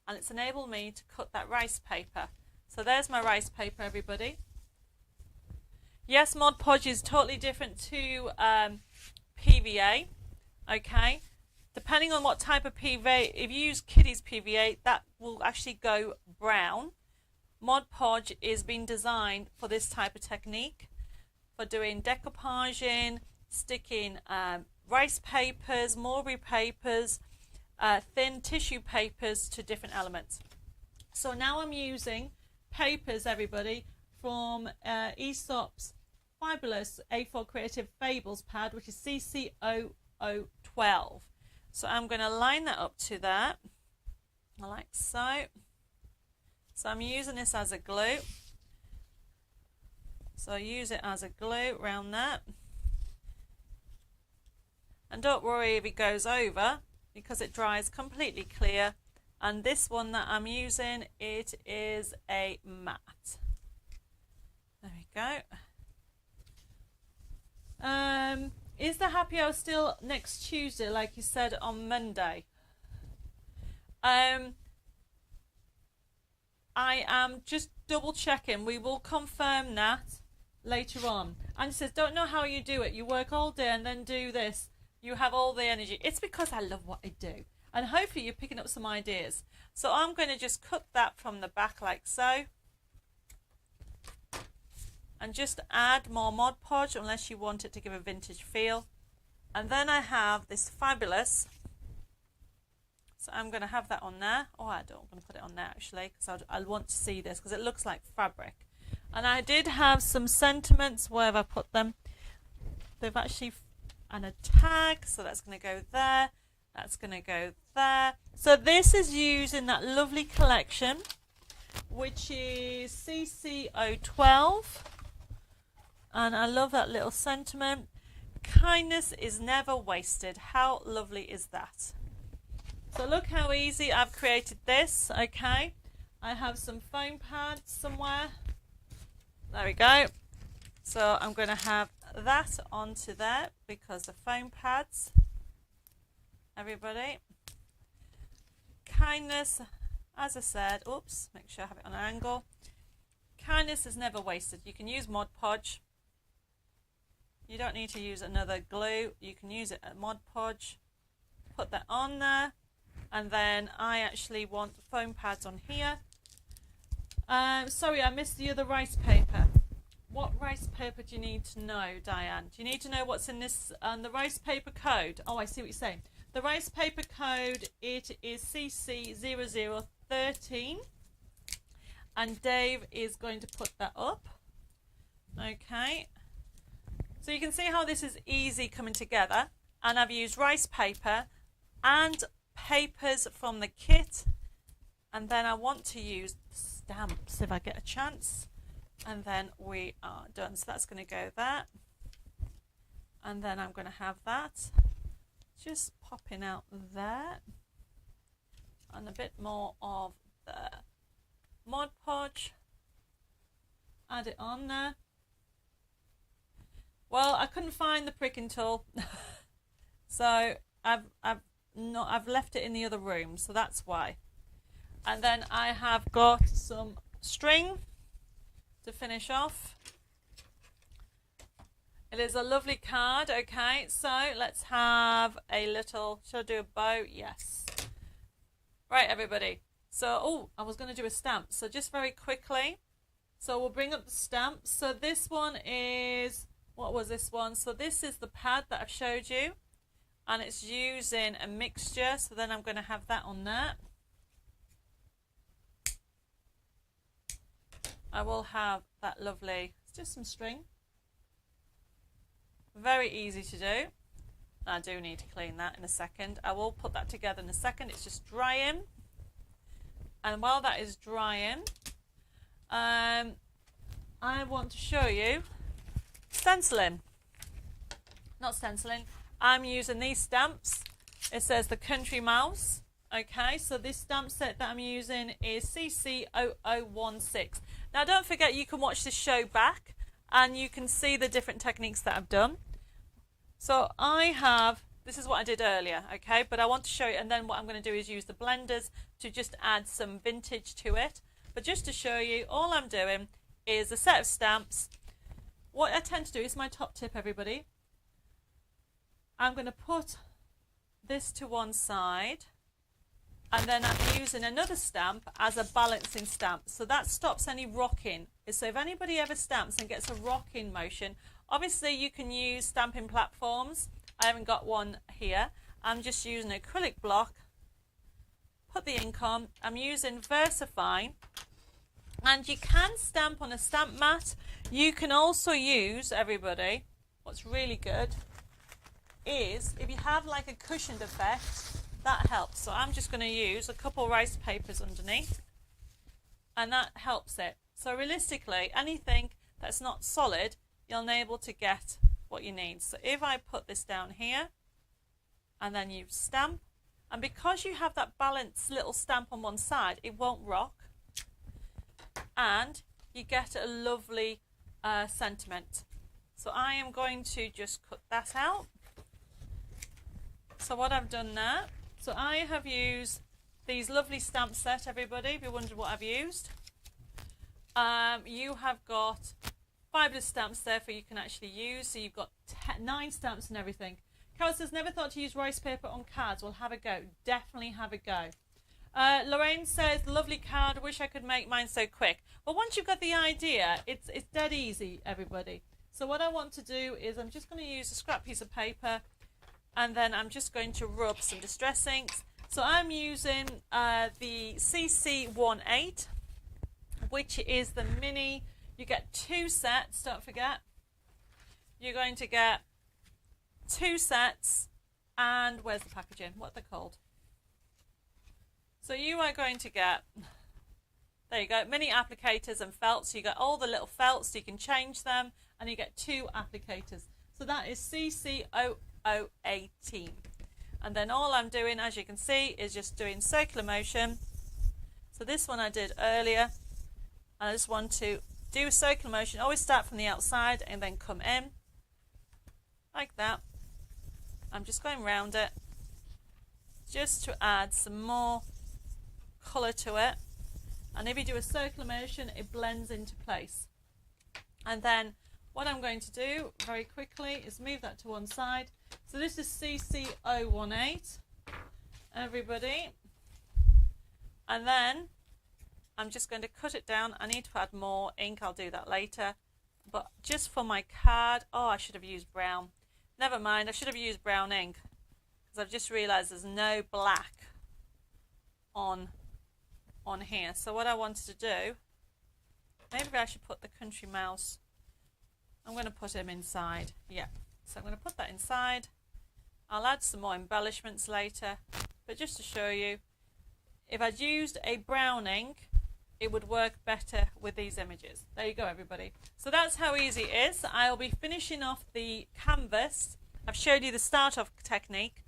and it's enabled me to cut that rice paper. So there's my rice paper, everybody. Yes, Mod Podge is totally different to PVA, okay? Depending on what type of PVA, if you use Kiddies PVA, that will actually go brown. Mod Podge is being designed for this type of technique, for doing decoupaging, sticking rice papers, mulberry papers, thin tissue papers to different elements. So now I'm using papers, everybody, from Aesop's fabulous A4 Creative Fables pad, which is CC0012. So I'm going to line that up to that, like so. So I'm using this as a glue. So I use it as a glue around that. And don't worry if it goes over, because it dries completely clear. And this one that I'm using, it is a matte. There we go. Is the happy hour still next Tuesday, like you said on Monday? I am just double checking. We will confirm that later on. And it says, don't know how you do it. You work all day and then do this. You have all the energy. It's because I love what I do. And hopefully you're picking up some ideas. So I'm going to just cut that from the back like so. And just add more Mod Podge unless you want it to give a vintage feel. And then I have this fabulous. So I'm going to have that on there. Oh, I'm going to put it on there actually, because I want to see this because it looks like fabric. And I did have some sentiments. Where have I put them? They've actually, and a tag. So that's going to go there. That's going to go there. So this is used in that lovely collection, which is CC012. And I love that little sentiment. Kindness is never wasted. How lovely is that? So look how easy I've created this, okay? I have some foam pads somewhere. There we go. So I'm going to have that onto there because the foam pads, everybody. Kindness, as I said, oops, make sure I have it on an angle. Kindness is never wasted. You can use Mod Podge. You don't need to use another glue. You can use it at Mod Podge. Put that on there. And then I actually want foam pads on here. Sorry, I missed the other rice paper. What rice paper do you need to know, Diane? Do you need to know what's in this, the rice paper code? Oh, I see what you're saying. The rice paper code, it is CC0013. And Dave is going to put that up. Okay. So you can see how this is easy coming together. And I've used rice paper and papers from the kit. And then I want to use stamps if I get a chance. And then we are done. So that's going to go there. And then I'm going to have that just popping out there. And a bit more of the Mod Podge. Add it on there. Well, I couldn't find the pricking tool. So I've left it in the other room, so that's why. And then I have got some string to finish off. It is a lovely card. Okay, so let's have a little, should I do a bow? Yes. Right, everybody. So, oh, I was going to do a stamp. So just very quickly. So we'll bring up the stamps. So this one is, what was this one? So this is the pad that I've showed you. And it's using a mixture. So then I'm going to have that on there. I will have that lovely, it's just some string. Very easy to do. I do need to clean that in a second. I will put that together in a second. It's just drying. And while that is drying, I want to show you stenciling. Not stenciling. I'm using these stamps. It says the Country Mouse. Okay, so this stamp set that I'm using is CC0016. Now don't forget you can watch this show back and you can see the different techniques that I've done. So I have This is what I did earlier, okay? But I want to show you, and then what I'm going to do is use the blenders to just add some vintage to it. But just to show you, all I'm doing is a set of stamps. What I tend to do is my top tip, everybody. I'm going to put this to one side, and then I'm using another stamp as a balancing stamp. So that stops any rocking. So if anybody ever stamps and gets a rocking motion, obviously you can use stamping platforms. I haven't got one here. I'm just using an acrylic block. Put the ink on. I'm using VersaFine. And you can stamp on a stamp mat. You can also use, everybody, what's really good is if you have like a cushioned effect, that helps. So I'm just going to use a couple rice papers underneath, and that helps it. So realistically, anything that's not solid, you'll be able to get what you need. So if I put this down here and then you stamp, and because you have that balanced little stamp on one side, it won't rock, and you get a lovely sentiment. So I am going to just cut that out. So what I've done now, so I have used these lovely stamp set, everybody, if you wondered what I've used. You have got fabulous stamps there for you can actually use. So you've got 9 stamps and everything. Carol says, never thought to use rice paper on cards. Well, have a go. Definitely have a go. Lorraine says, lovely card. Wish I could make mine so quick. But once you've got the idea, it's dead easy, everybody. So what I want to do is I'm just going to use a scrap piece of paper, and then I'm just going to rub some distress inks. So I'm using the CC18, which is the mini. You get 2 sets, don't forget. You're going to get 2 sets, and where's the packaging? What are they called? So you are going to get, there you go, mini applicators and felts. So you get all the little felts, so you can change them, and you get 2 applicators. So that is CC18. And then all I'm doing, as you can see, is just doing circular motion. So this one I did earlier. I just want to do a circular motion. Always start from the outside and then come in. Like that. I'm just going round it, just to add some more colour to it. And if you do a circular motion, it blends into place. And then what I'm going to do very quickly is move that to one side. So this is CC018, everybody. And then I'm just going to cut it down. I need to add more ink. I'll do that later. But just for my card, oh, I should have used brown. Never mind, I should have used brown ink, because I've just realised there's no black on here. So what I wanted to do, maybe I should put the country mouse. I'm going to put him inside. Yeah, so I'm going to put that inside. I'll add some more embellishments later, but just to show you, if I'd used a brown ink, it would work better with these images. There you go, everybody. So that's how easy it is. I'll be finishing off the canvas. I've showed you the start off technique,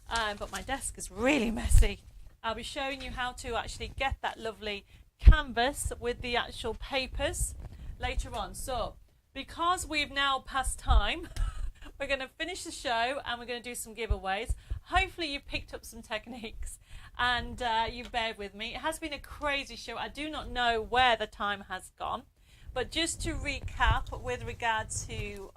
but my desk is really messy. I'll be showing you how to actually get that lovely canvas with the actual papers later on. So because we've now passed time, we're going to finish the show and we're going to do some giveaways. Hopefully you picked up some techniques and you bear with me. It has been a crazy show. I do not know where the time has gone, but just to recap with regard to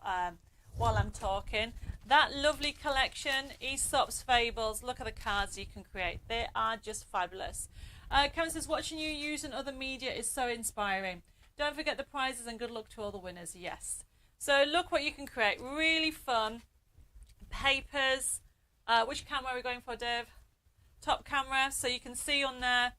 while I'm talking, that lovely collection, Aesop's Fables, look at the cards you can create. They are just fabulous. Karen says, watching you using other media is so inspiring. Don't forget the prizes and good luck to all the winners. Yes. So look what you can create. Really fun papers. Which camera are we going for, Dave? Top camera. So you can see on there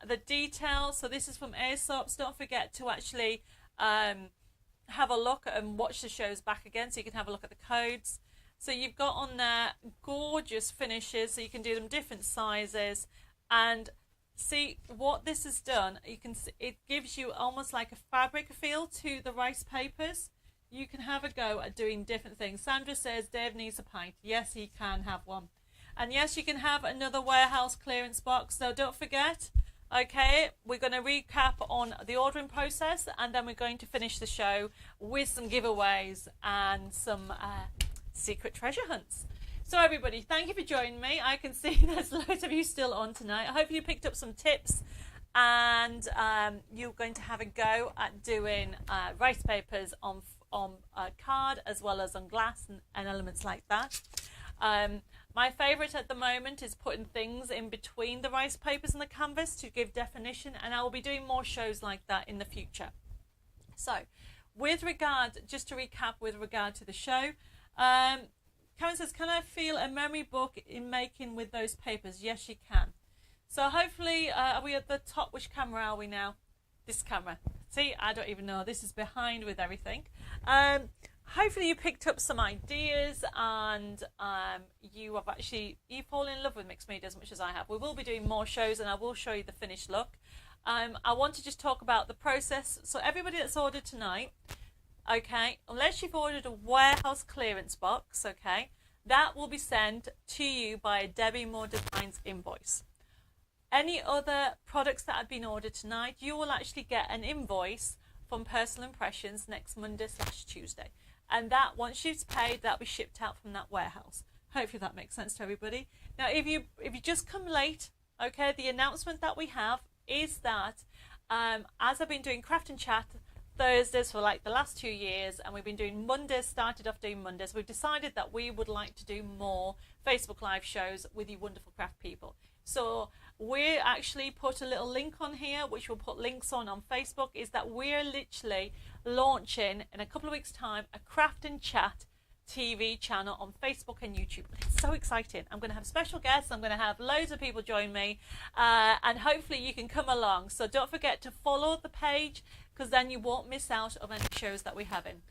the details. So this is from Aesop's. Don't forget to actually have a look and watch the shows back again, so you can have a look at the codes. So you've got on there gorgeous finishes, so you can do them different sizes. And see what this has done. You can see it gives you almost like a fabric feel to the rice papers. You can have a go at doing different things. Sandra says Dave needs a pint. Yes, he can have one. And yes, you can have another warehouse clearance box. So don't forget, okay, we're going to recap on the ordering process, and then we're going to finish the show with some giveaways and some secret treasure hunts. So everybody, thank you for joining me. I can see there's loads of you still on tonight. I hope you picked up some tips, and you're going to have a go at doing rice papers on card as well as on glass and elements like that. My favourite at the moment is putting things in between the rice papers and the canvas to give definition, and I will be doing more shows like that in the future. So, with regard, just to recap with regard to the show, Karen says, can I feel a memory book in making with those papers? Yes, you can. So hopefully, are we at the top? Which camera are we now? This camera. See, I don't even know. This is behind with everything. Hopefully you picked up some ideas, and you fall in love with mixed media as much as I have. We will be doing more shows, and I will show you the finished look. I want to just talk about the process. So everybody that's ordered tonight, okay, unless you've ordered a warehouse clearance box, okay, that will be sent to you by a Debbie Moore Designs invoice. Any other products that have been ordered tonight, you will actually get an invoice from Personal Impressions next Monday/Tuesday. And that, once you've paid, that'll be shipped out from that warehouse. Hopefully that makes sense to everybody. Now, if you just come late, okay, the announcement that we have is that as I've been doing Craft and Chat Thursdays for like the last 2 years, and we've been doing Mondays, started off doing Mondays, we've decided that we would like to do more Facebook Live shows with you wonderful craft people. So we actually put a little link on here, which we'll put links on Facebook, is that we're literally launching in a couple of weeks' time a Craft and Chat TV channel on Facebook and YouTube. It's so exciting. I'm going to have special guests. I'm going to have loads of people join me, and hopefully you can come along. So don't forget to follow the page, because then you won't miss out on any shows that we're having.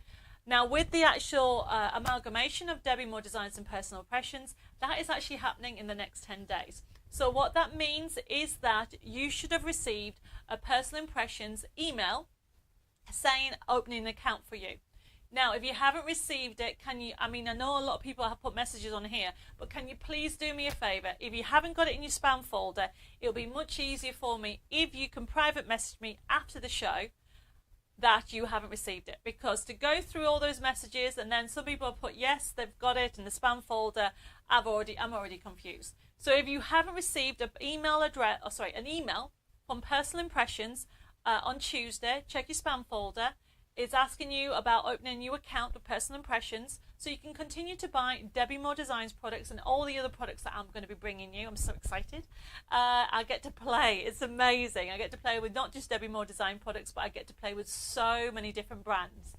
Now, with the actual amalgamation of Debbie Moore Designs and Personal Impressions, that is actually happening in the next 10 days. So what that means is that you should have received a Personal Impressions email saying opening an account for you. Now, if you haven't received it, I know a lot of people have put messages on here, but can you please do me a favour? If you haven't got it in your spam folder, it'll be much easier for me if you can private message me after the show that you haven't received it, because to go through all those messages and then some people have put yes, they've got it in the spam folder, I'm already confused. So if you haven't received an email from Personal Impressions on Tuesday, check your spam folder. It's asking you about opening a new account with Personal Impressions so you can continue to buy Debbie Moore Designs products and all the other products that I'm going to be bringing you. I'm so excited. I get to play. It's amazing. I get to play with not just Debbie Moore Design products, but I get to play with so many different brands.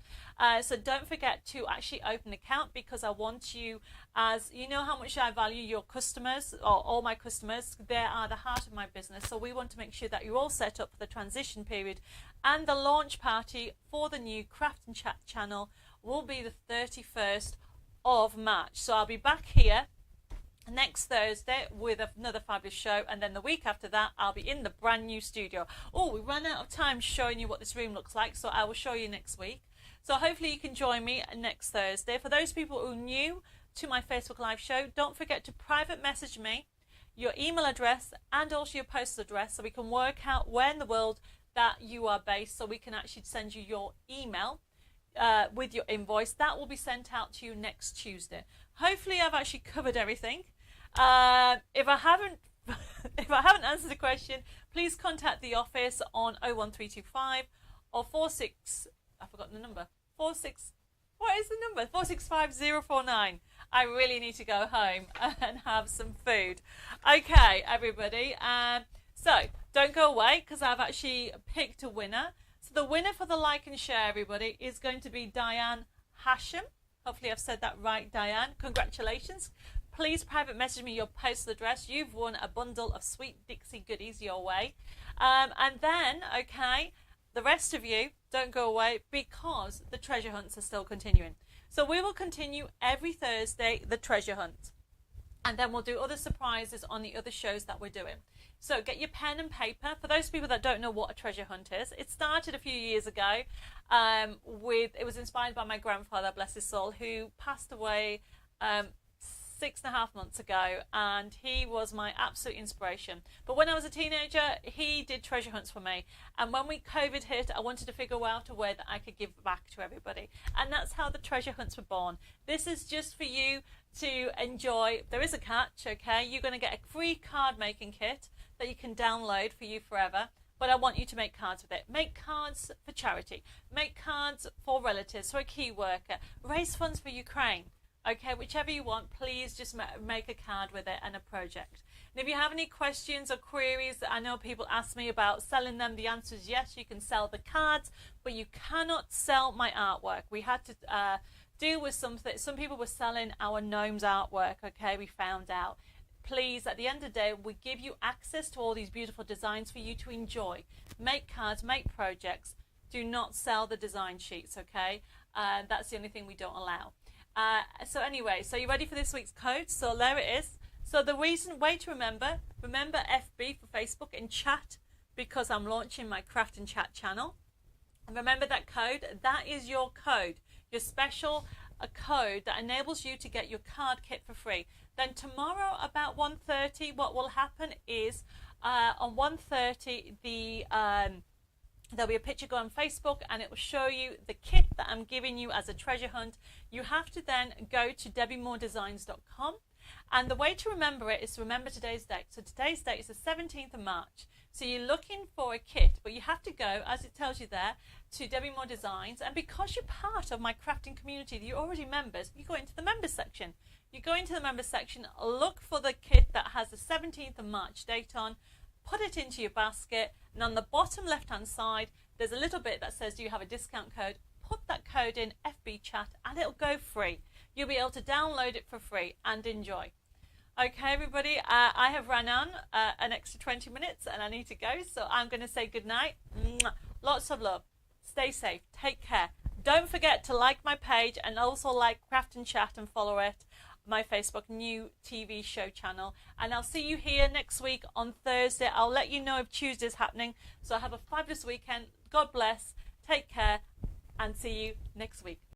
So don't forget to actually open an account, because I want you, as you know how much I value your customers, or all my customers. They are the heart of my business. So we want to make sure that you're all set up for the transition period, and the launch party for the new Craft and Chat channel will be the 31st of March. So I'll be back here next Thursday with another fabulous show, and then the week after that I'll be in the brand new studio. Oh, we ran out of time showing you what this room looks like, so I will show you next week. So hopefully you can join me next Thursday. For those people who are new to my Facebook Live show, don't forget to private message me your email address and also your postal address, so we can work out where in the world that you are based, so we can actually send you your email with your invoice. That will be sent out to you next Tuesday. Hopefully I've actually covered everything. If I haven't answered the question, please contact the office on 01325 or 46, I've forgotten the number, 46, what is the number? 465049. I really need to go home and have some food. Okay, everybody. So don't go away, because I've actually picked a winner. So the winner for the like and share, everybody, is going to be Diane Hashem. Hopefully I've said that right, Diane. Congratulations. Please private message me your postal address. You've won a bundle of Sweet Dixie goodies your way. And then, okay, the rest of you, don't go away, because the treasure hunts are still continuing. So we will continue every Thursday, the treasure hunt. And then we'll do other surprises on the other shows that we're doing. So get your pen and paper. For those people that don't know what a treasure hunt is, it started a few years ago. It was inspired by my grandfather, bless his soul, who passed away 6.5 months ago, and he was my absolute inspiration. But when I was a teenager, he did treasure hunts for me, and when COVID hit, I wanted to figure out a way that I could give back to everybody, and that's how the treasure hunts were born. This is just for you to enjoy. There is a catch, okay? You're going to get a free card making kit that you can download for you forever. But I want you to make cards with it. Make cards for charity. Make cards for relatives, for a key worker. Raise funds for Ukraine. Okay, whichever you want, please just make a card with it and a project. And if you have any questions or queries that I know people ask me about selling them, the answer is yes, you can sell the cards, but you cannot sell my artwork. We had to deal with something. Some people were selling our gnomes artwork, okay, we found out. Please, at the end of the day, we give you access to all these beautiful designs for you to enjoy. Make cards, make projects. Do not sell the design sheets, okay? That's the only thing we don't allow. So anyway, so you ready for this week's code? So there it is. So the way to remember FB for Facebook and chat, because I'm launching my Craft and Chat channel. And remember that code. That is your code, your special code that enables you to get your card kit for free. Then tomorrow about 1:30, what will happen is on 1:30 there'll be a picture go on Facebook, and it will show you the kit that I'm giving you as a treasure hunt. You have to then go to debbiemoredesigns.com, and the way to remember it is to remember today's date. So today's date is the 17th of March. So you're looking for a kit, but you have to go, as it tells you there, to Debbie More Designs. And because you're part of my crafting community, you're already members, you go into the members section. You go into the members section, look for the kit that has the 17th of March date on, put it into your basket, and on the bottom left-hand side, there's a little bit that says, do you have a discount code? Put that code in FB chat, and it'll go free. You'll be able to download it for free and enjoy. Okay, everybody, I have run on an extra 20 minutes, and I need to go, so I'm going to say goodnight. Lots of love. Stay safe. Take care. Don't forget to like my page, and also like Craft and Chat and follow it, my Facebook new TV show channel. And I'll see you here next week on Thursday. I'll let you know if Tuesday's happening. So have a fabulous weekend. God bless. Take care, and see you next week.